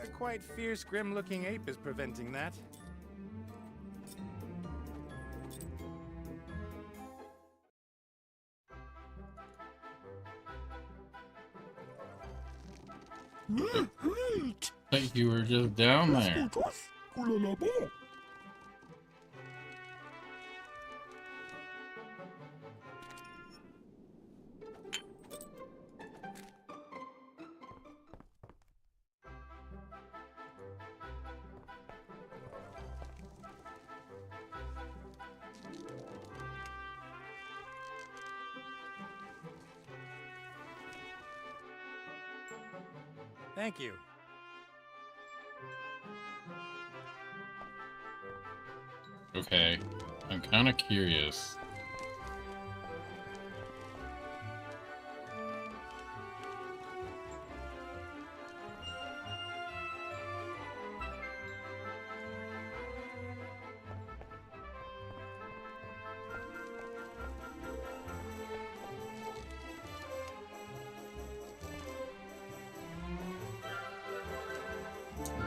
A quite fierce, grim-looking ape is preventing that. But you were just down there. Thank you. Okay, I'm kind of curious.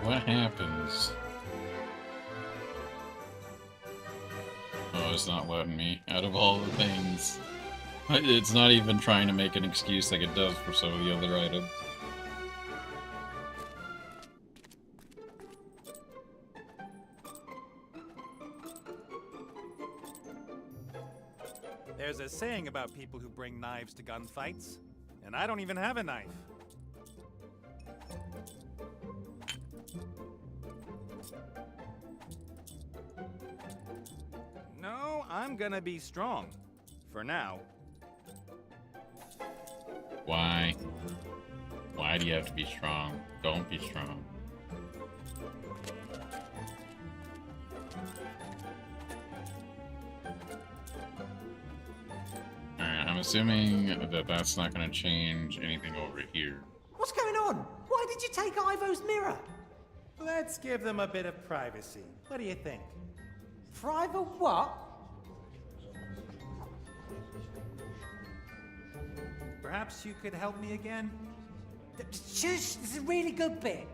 What happens? Oh, it's not letting me. Out of all the things. It's not even trying to make an excuse like it does for some of the other items. There's a saying about people who bring knives to gunfights, and I don't even have a knife. No, I'm gonna be strong. For now. Why? Why do you have to be strong? Don't be strong. Alright, I'm assuming that that's not going to change anything over here. What's going on? Why did you take Ivo's mirror? Let's give them a bit of privacy. What do you think? Private what? Perhaps you could help me again? Shush, this is a really good bit.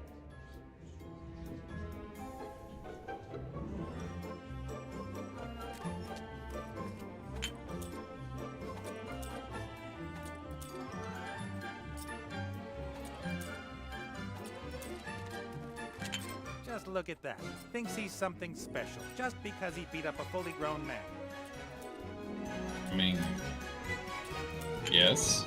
Just look at that. Thinks he's something special just because he beat up a fully grown man. I mean, yes.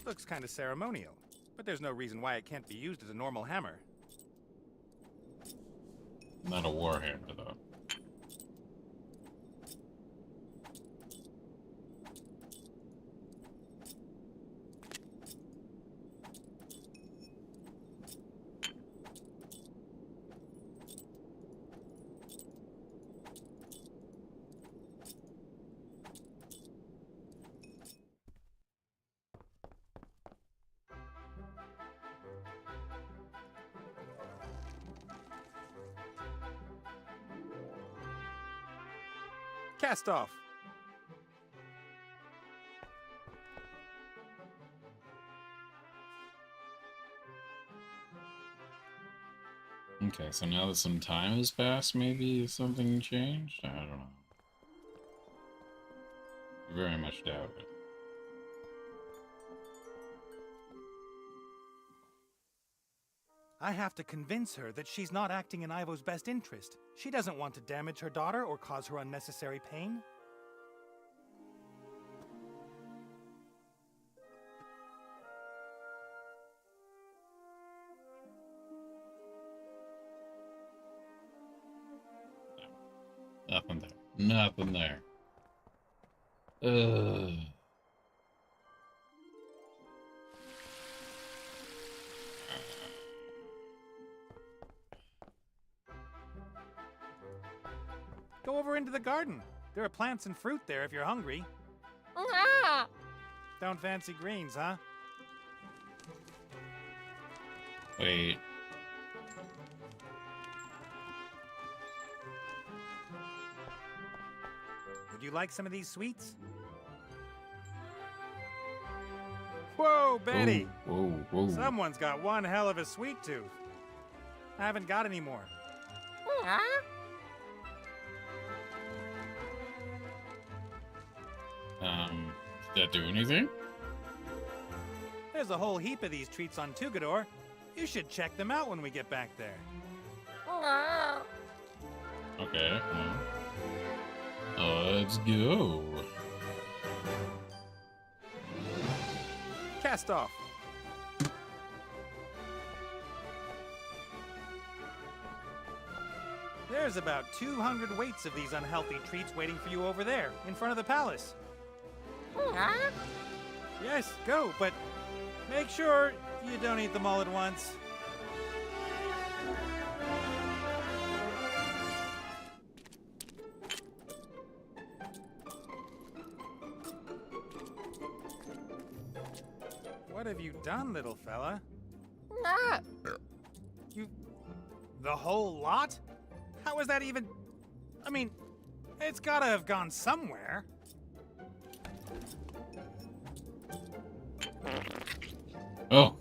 Looks kind of ceremonial, but there's no reason why it can't be used as a normal hammer. Not a warhammer, though. Cast off. Okay, so now that some time has passed, maybe something changed? I don't know. Very much doubt it. I have to convince her that she's not acting in Ivo's best interest. She doesn't want to damage her daughter or cause her unnecessary pain. Nothing there. Nothing there. Ugh. Go over into the garden. There are plants and fruit there if you're hungry. Don't fancy greens, huh? Wait. Would you like some of these sweets? Whoa, Betty! Whoa, whoa, whoa. Someone's got one hell of a sweet tooth. I haven't got any more. Did that do anything? There's a whole heap of these treats on Tugador. You should check them out when we get back there. Okay, well. Let's go. Cast off. There's about 200 weights of these unhealthy treats waiting for you over there, in front of the palace. Yes, go, but make sure you don't eat them all at once. What have you done, little fella? You... the whole lot? How is that even... I mean, it's gotta have gone somewhere. Oh.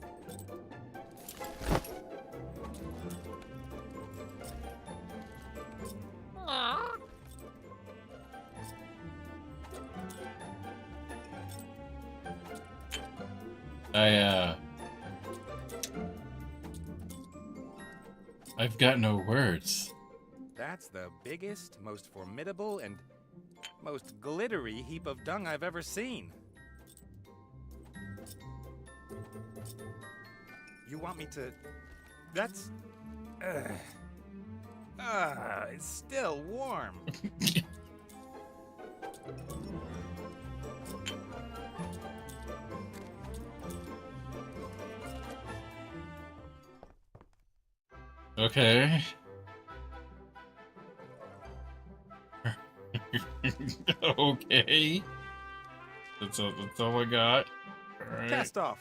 I've got no words. That's the biggest, most formidable, and most glittery heap of dung I've ever seen. You want me to... That's... it's still warm. Okay. Okay. That's all I got. All right. Cast off.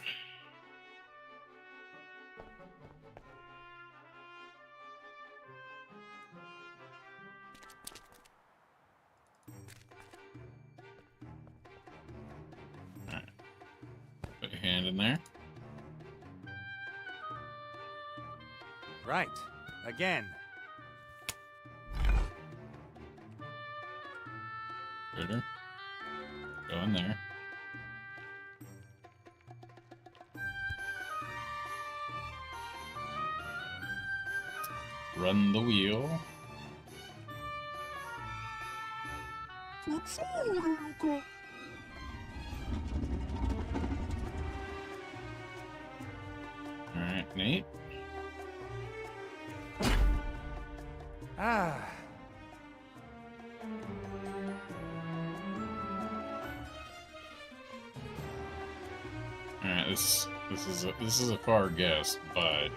stand in there. Right. Again. Critter. Go in there. Run the wheel. Alright, Nate. Ah. Alright, this is a far guess, but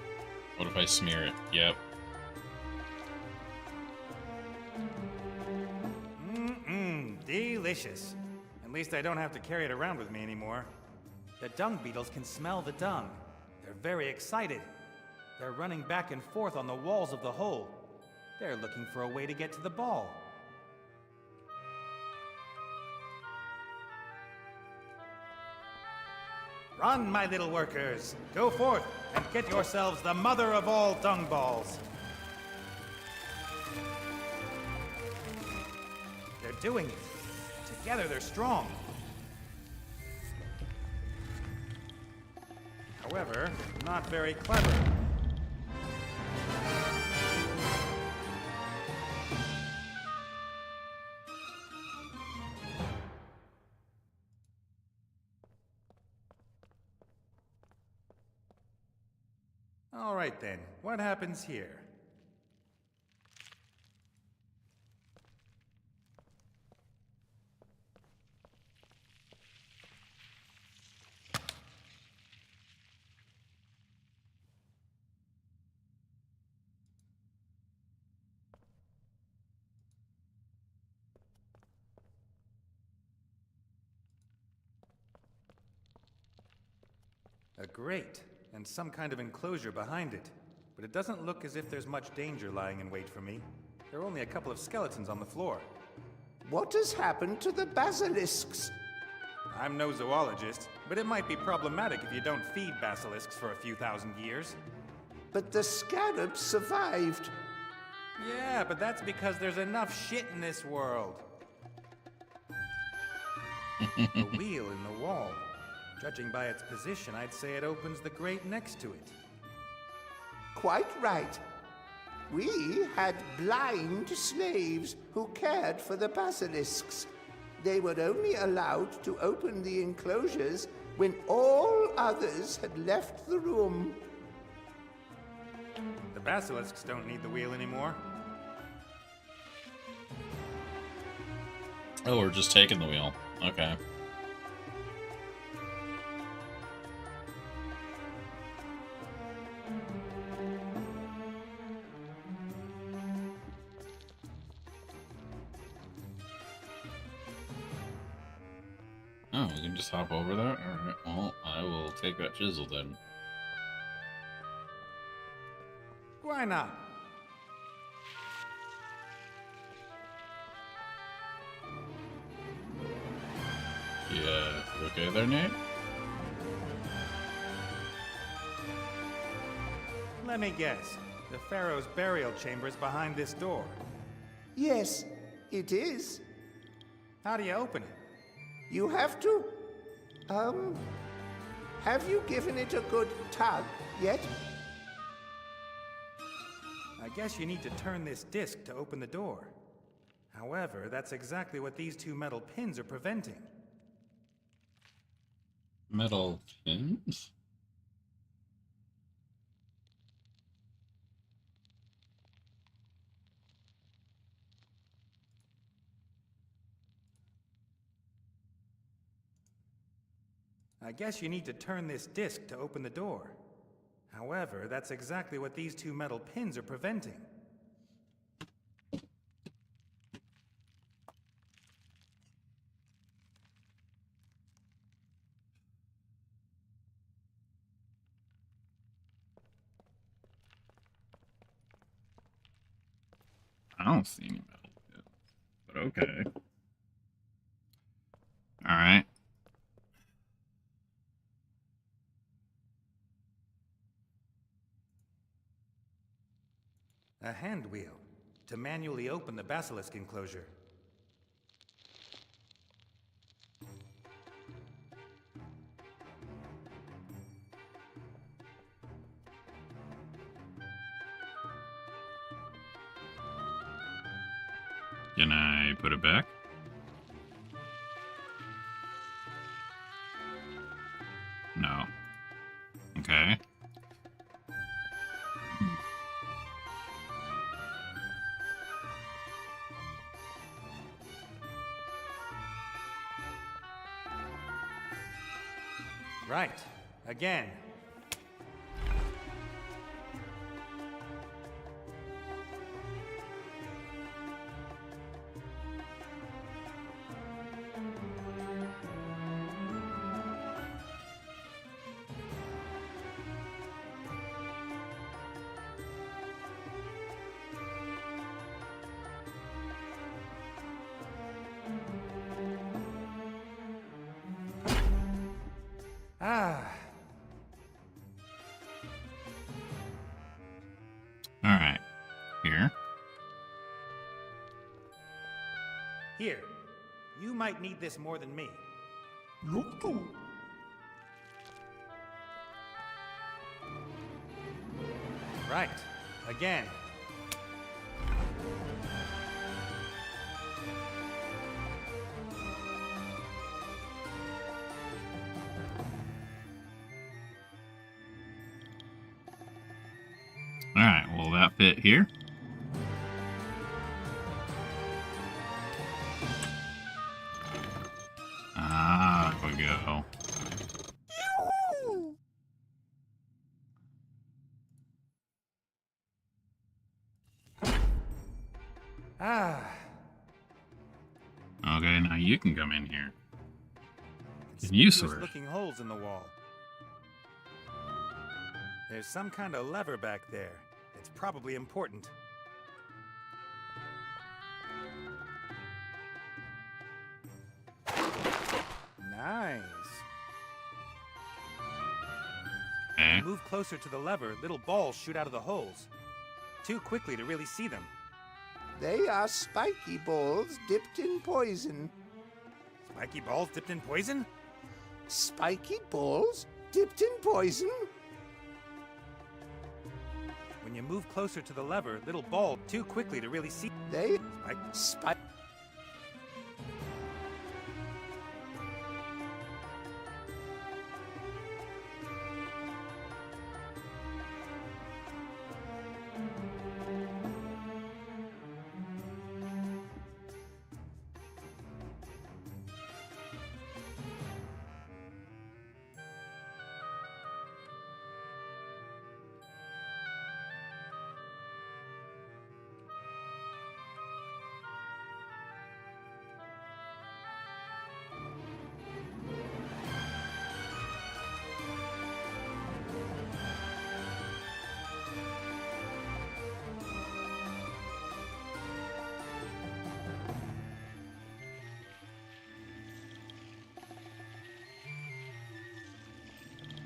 what if I smear it? Yep. Delicious. At least I don't have to carry it around with me anymore. The dung beetles can smell the dung. They're very excited. They're running back and forth on the walls of the hole. They're looking for a way to get to the ball. Run, my little workers. Go forth and get yourselves the mother of all dung balls. They're doing it. Together they're strong. However, not very clever. All right then, what happens here? A grate, and some kind of enclosure behind it. But it doesn't look as if there's much danger lying in wait for me. There are only a couple of skeletons on the floor. What has happened to the basilisks? I'm no zoologist, but it might be problematic if you don't feed basilisks for a few thousand years. But the scarabs survived. Yeah, but that's because there's enough shit in this world. The wheel in the wall. Judging by its position, I'd say it opens the grate next to it. Quite right. We had blind slaves who cared for the basilisks. They were only allowed to open the enclosures when all others had left the room. The basilisks don't need the wheel anymore. Oh, we're just taking the wheel. Okay. Oh, we can just hop over there? Alright, well, I will take that chisel then. Why not? Yeah, you okay there, Nate? Let me guess. The Pharaoh's burial chamber is behind this door. Yes, it is. How do you open it? You have to... have you given it a good tug yet? I guess you need to turn this disc to open the door. However, that's exactly what these two metal pins are preventing. Metal pins? I guess you need to turn this disc to open the door. However, that's exactly what these two metal pins are preventing. I don't see any metal pins, but okay. Alright. A hand wheel to manually open the basilisk enclosure. Can I put it back? No. Okay. Right. Again. Ah. All right. Here. Here. You might need this more than me. Right. Again. All right. Will that fit here? Ah, there we go. Ah. Okay, now you can come in here. Can you sort? Looking holes in the wall. There's some kind of lever back there. It's probably important. Nice. Okay. Move closer to the lever, little balls shoot out of the holes. Too quickly to really see them. They are spiky balls dipped in poison. Spiky balls dipped in poison? Spiky balls dipped in poison? When you move closer to the lever, little ball too quickly to really see. They Spike.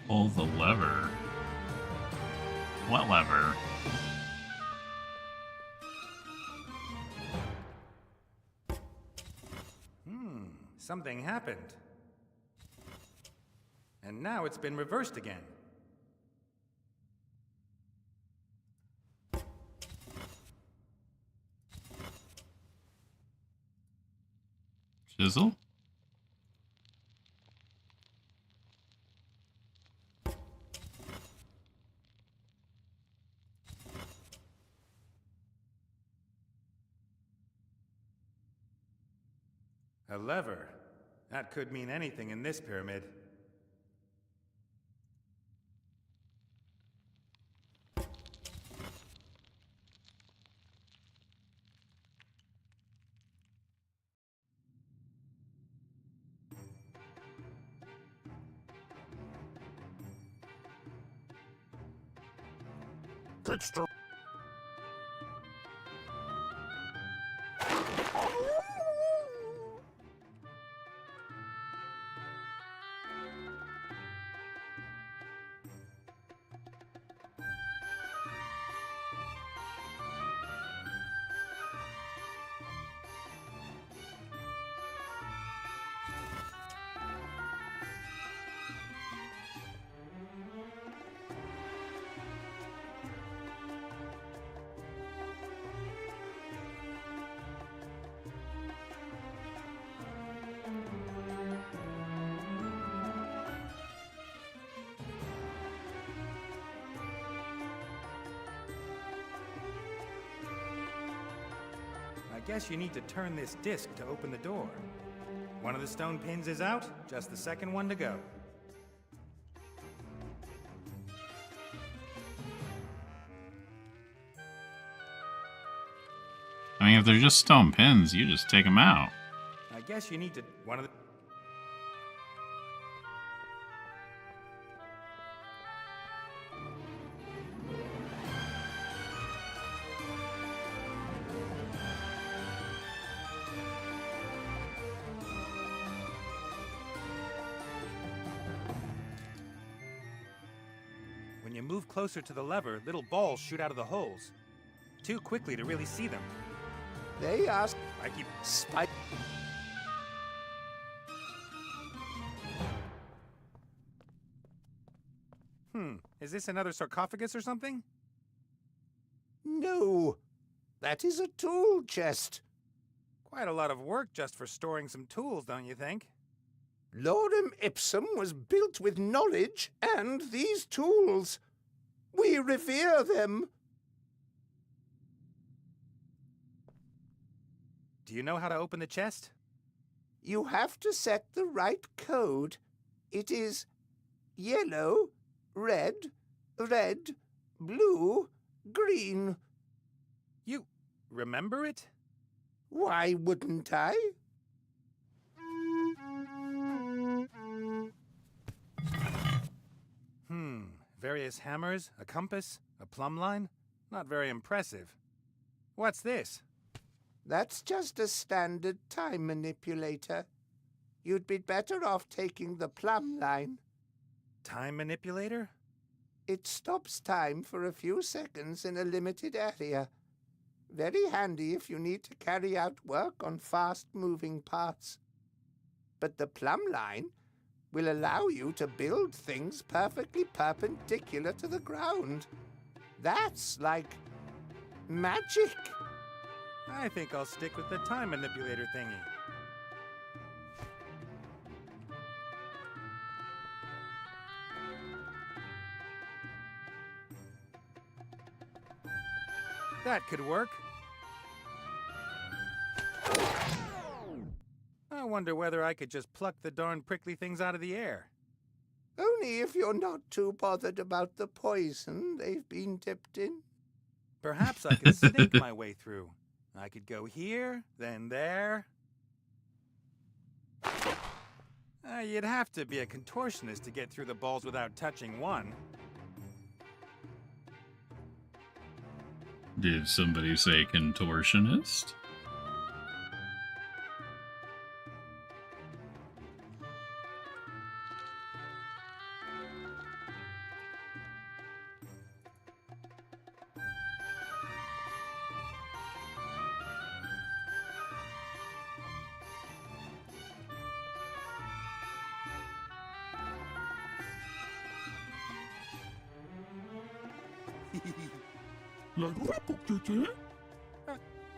Pull the lever. What lever? Something happened. And now it's been reversed again. Chisel? A lever. That could mean anything in this pyramid. guess you need to turn this disc to open the door. One of the stone pins is out, just the second one to go. I mean, if they're just stone pins, you just take them out. I guess you need to... one of the... When you move closer to the lever, little balls shoot out of the holes. Too quickly to really see them. They are I keep... spike. Is this another sarcophagus or something? No, that is a tool chest. Quite a lot of work just for storing some tools, don't you think? Lorem Ipsum was built with knowledge and these tools. We revere them. Do you know how to open the chest? You have to set the right code. It is yellow, red, red, blue, green. You remember it? Why wouldn't I? Various hammers, a compass, a plumb line? Not very impressive. What's this? That's just a standard time manipulator. You'd be better off taking the plumb line. Time manipulator? It stops time for a few seconds in a limited area. Very handy if you need to carry out work on fast-moving parts. But the plumb line will allow you to build things perfectly perpendicular to the ground. That's like magic. I think I'll stick with the time manipulator thingy. That could work. I wonder whether I could just pluck the darn prickly things out of the air. Only if you're not too bothered about the poison they've been dipped in. Perhaps I could snake my way through. I could go here, then there. You'd have to be a contortionist to get through the balls without touching one. Did somebody say contortionist?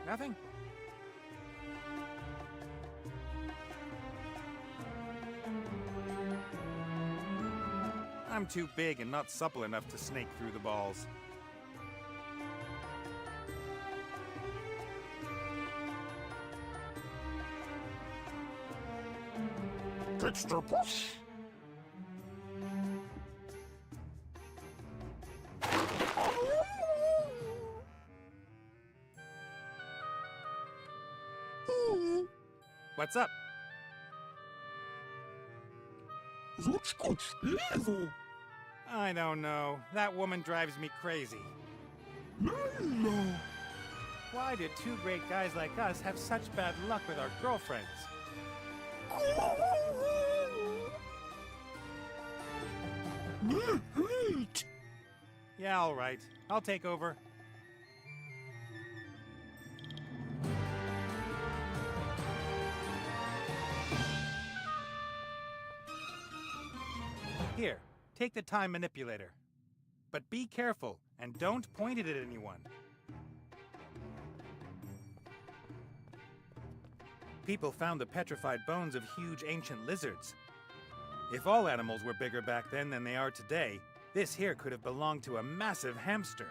Nothing? I'm too big and not supple enough to snake through the balls. Extra push. What's up? I don't know. That woman drives me crazy. Why do two great guys like us have such bad luck with our girlfriends? Yeah, all right. I'll take over. Here, take the time manipulator. But be careful, and don't point it at anyone. People found the petrified bones of huge ancient lizards. If all animals were bigger back then than they are today, this here could have belonged to a massive hamster.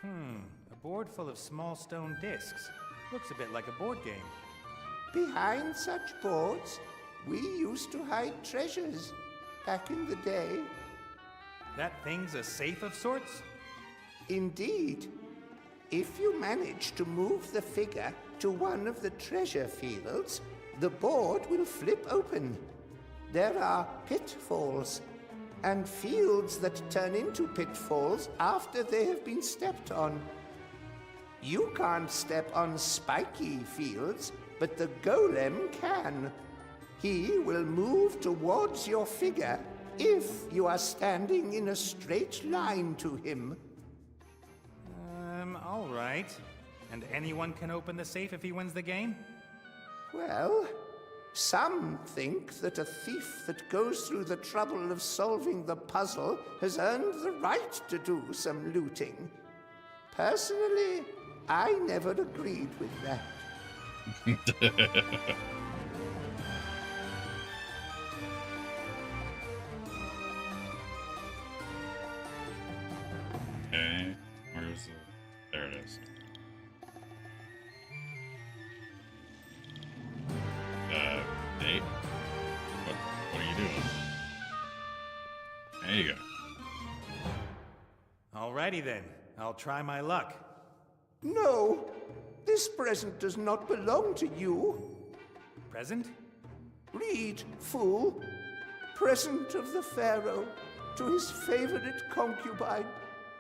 Hmm. A board full of small stone discs. Looks a bit like a board game. Behind such boards, we used to hide treasures back in the day. That thing's a safe of sorts? Indeed. If you manage to move the figure to one of the treasure fields, the board will flip open. There are pitfalls, and fields that turn into pitfalls after they have been stepped on. You can't step on spiky fields, but the golem can. He will move towards your figure if you are standing in a straight line to him. All right. And anyone can open the safe if he wins the game? Well, some think that a thief that goes through the trouble of solving the puzzle has earned the right to do some looting. Personally, I never agreed with that. Okay, where's the... There it is. Nate? What are you doing? There you go. Alrighty then. I'll try my luck. No, this present does not belong to you. Present? Read, fool. Present of the Pharaoh to his favorite concubine,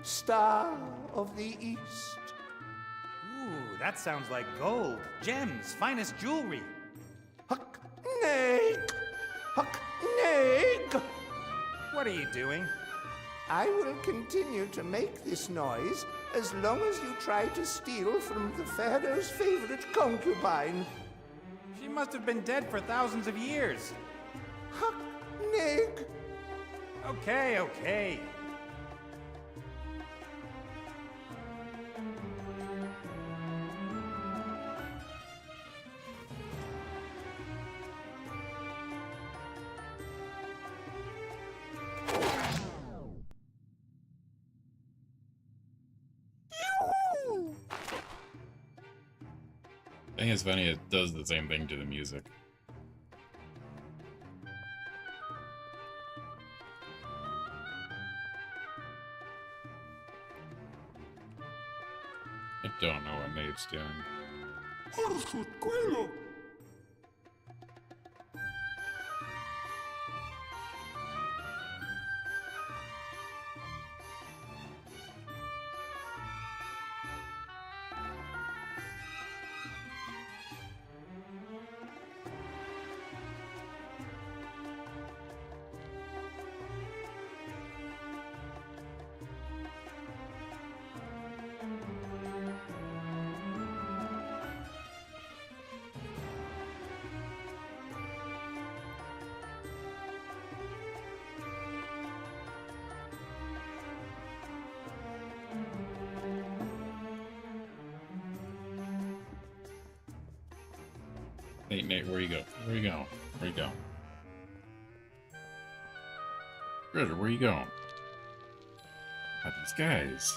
Star of the East. Ooh, that sounds like gold, gems, finest jewelry. Huck, neg! Huck, neg! What are you doing? I will continue to make this noise as long as you try to steal from the Pharaoh's favorite concubine. She must have been dead for thousands of years. Huck, neg! Okay, okay. I think it's funny, it does the same thing to the music. I don't know what Nate's doing. Nate, where you go? Where you go? Where you go? Critter, where you going? How these guys?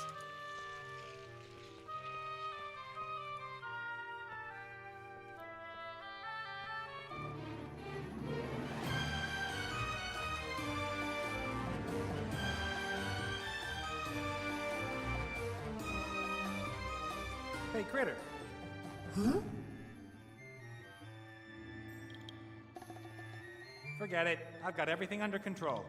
Hey, Critter. Huh? Forget it. I've got everything under control.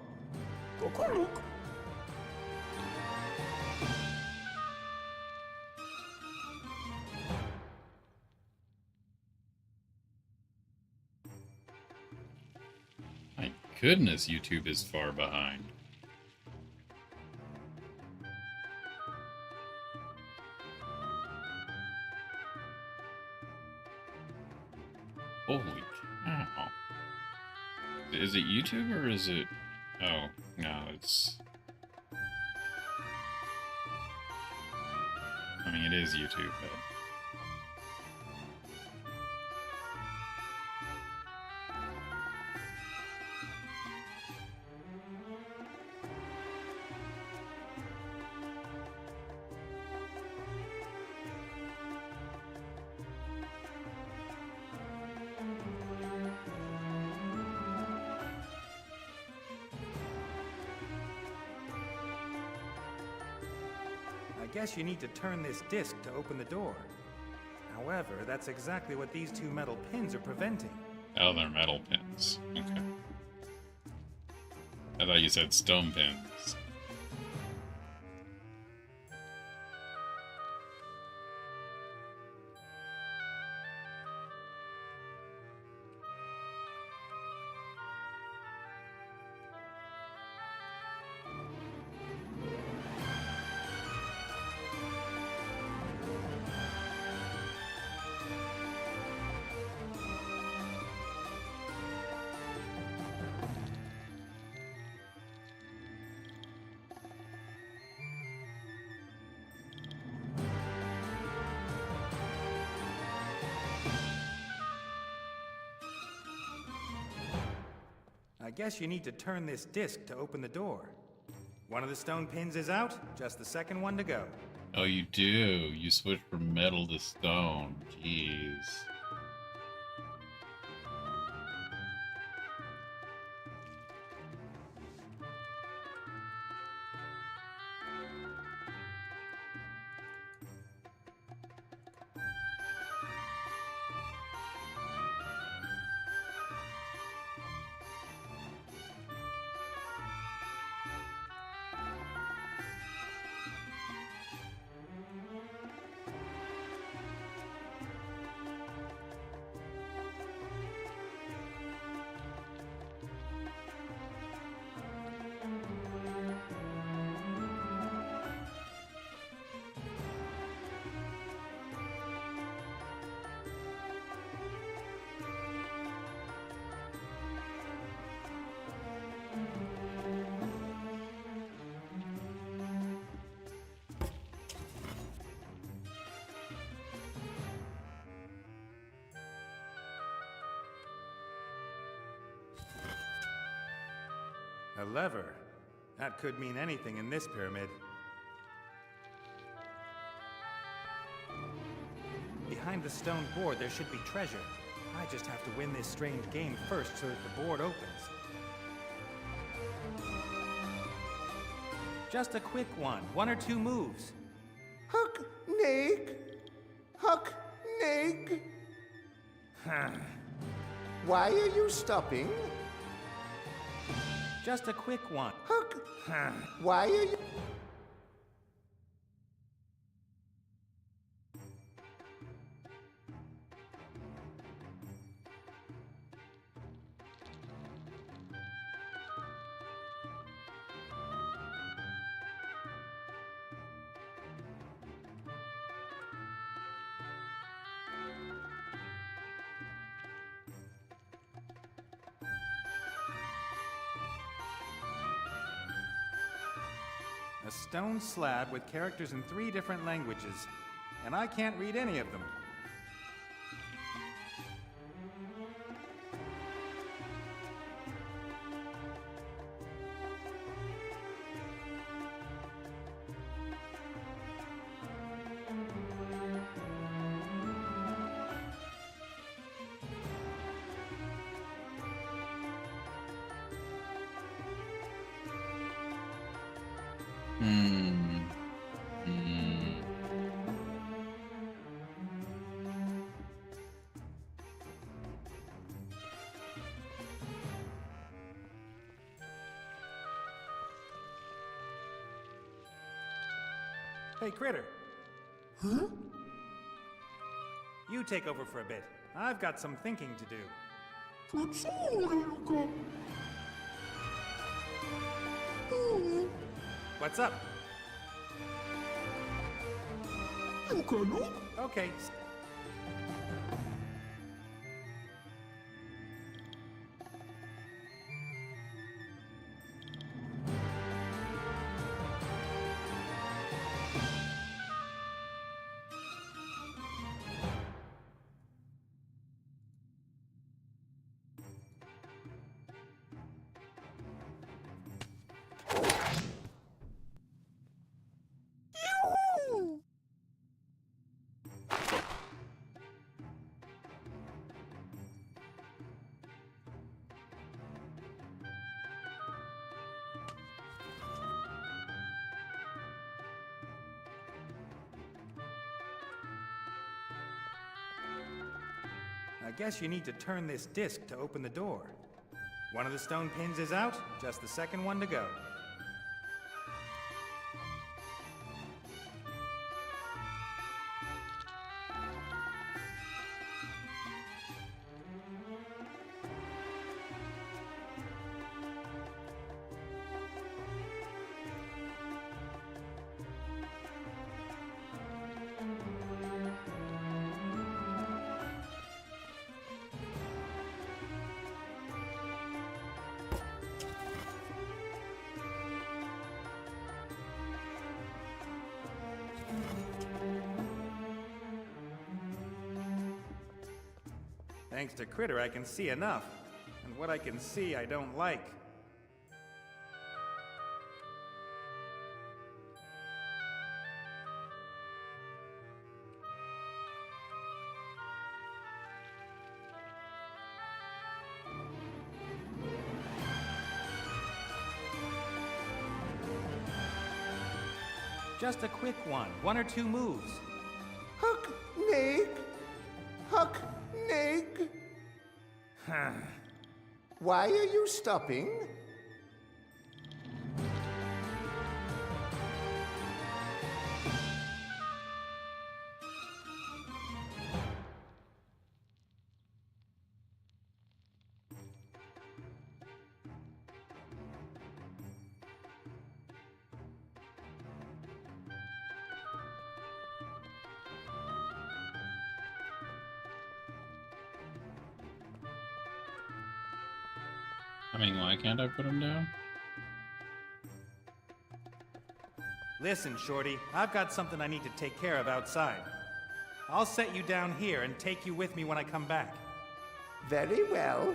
My goodness, YouTube is far behind. Holy cow. Is it YouTube or is it... Oh, no, it's... I mean, it is YouTube, but... I guess you need to turn this disc to open the door. However, that's exactly what these two metal pins are preventing. Oh, they're metal pins. Okay. I thought you said stone pins. I guess you need to turn this disc to open the door. One of the stone pins is out, just the second one to go. Oh, you do. You switch from metal to stone. Jeez. A lever. That could mean anything in this pyramid. Behind the stone board, there should be treasure. I just have to win this strange game first so that the board opens. Just a quick one or two moves. Huck, Nick, Why are you stopping? Just a quick one. Hook! Why are you... A stone slab with characters in 3 different languages, and I can't read any of them. Hey, Critter. Huh? You take over for a bit. I've got some thinking to do. That's all, Luca. What's up? Luca, look. Okay. I guess you need to turn this disc to open the door. One of the stone pins is out, just the second one to go. Thanks to Critter, I can see enough. And what I can see, I don't like. Just a quick one or two moves. Huck, Nig. Huck, Nig. Why are you stopping? I mean, why can't I put him down? Listen, Shorty, I've got something I need to take care of outside. I'll set you down here and take you with me when I come back. Very well.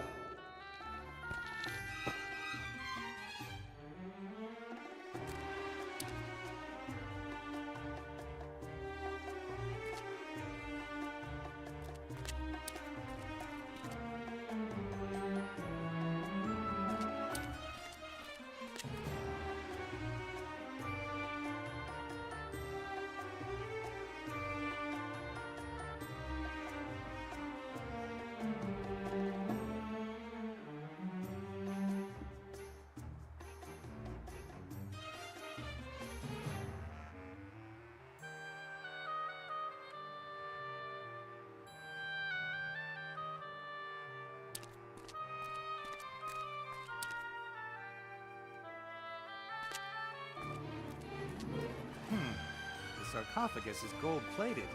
sarcophagus is gold-plated.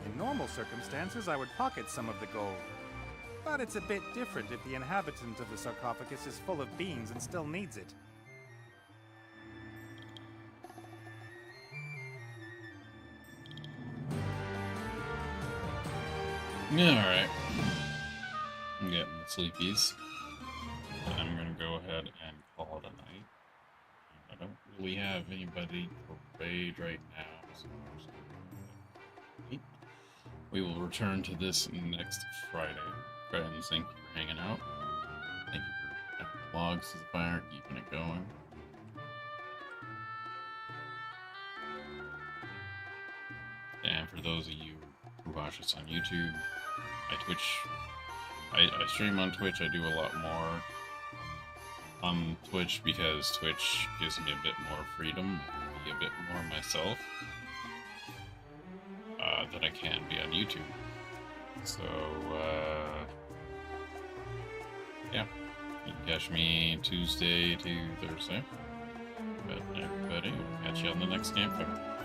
In normal circumstances, I would pocket some of the gold. But it's a bit different if the inhabitant of the sarcophagus is full of beans and still needs it. Yeah, alright. I'm getting the sleepies. I'm gonna go ahead and call it a night. I don't really have anybody to raid right now, so I'm just gonna we will return to this next Friday. Friends, thank you for hanging out. Thank you for adding logs to the fire, keeping it going. And for those of you who watch us on YouTube, I stream on Twitch. I do a lot more on Twitch because Twitch gives me a bit more freedom, be a bit more myself than I can be on YouTube. So, yeah, you can catch me Tuesday to Thursday. But everybody, we'll catch you on the next campfire.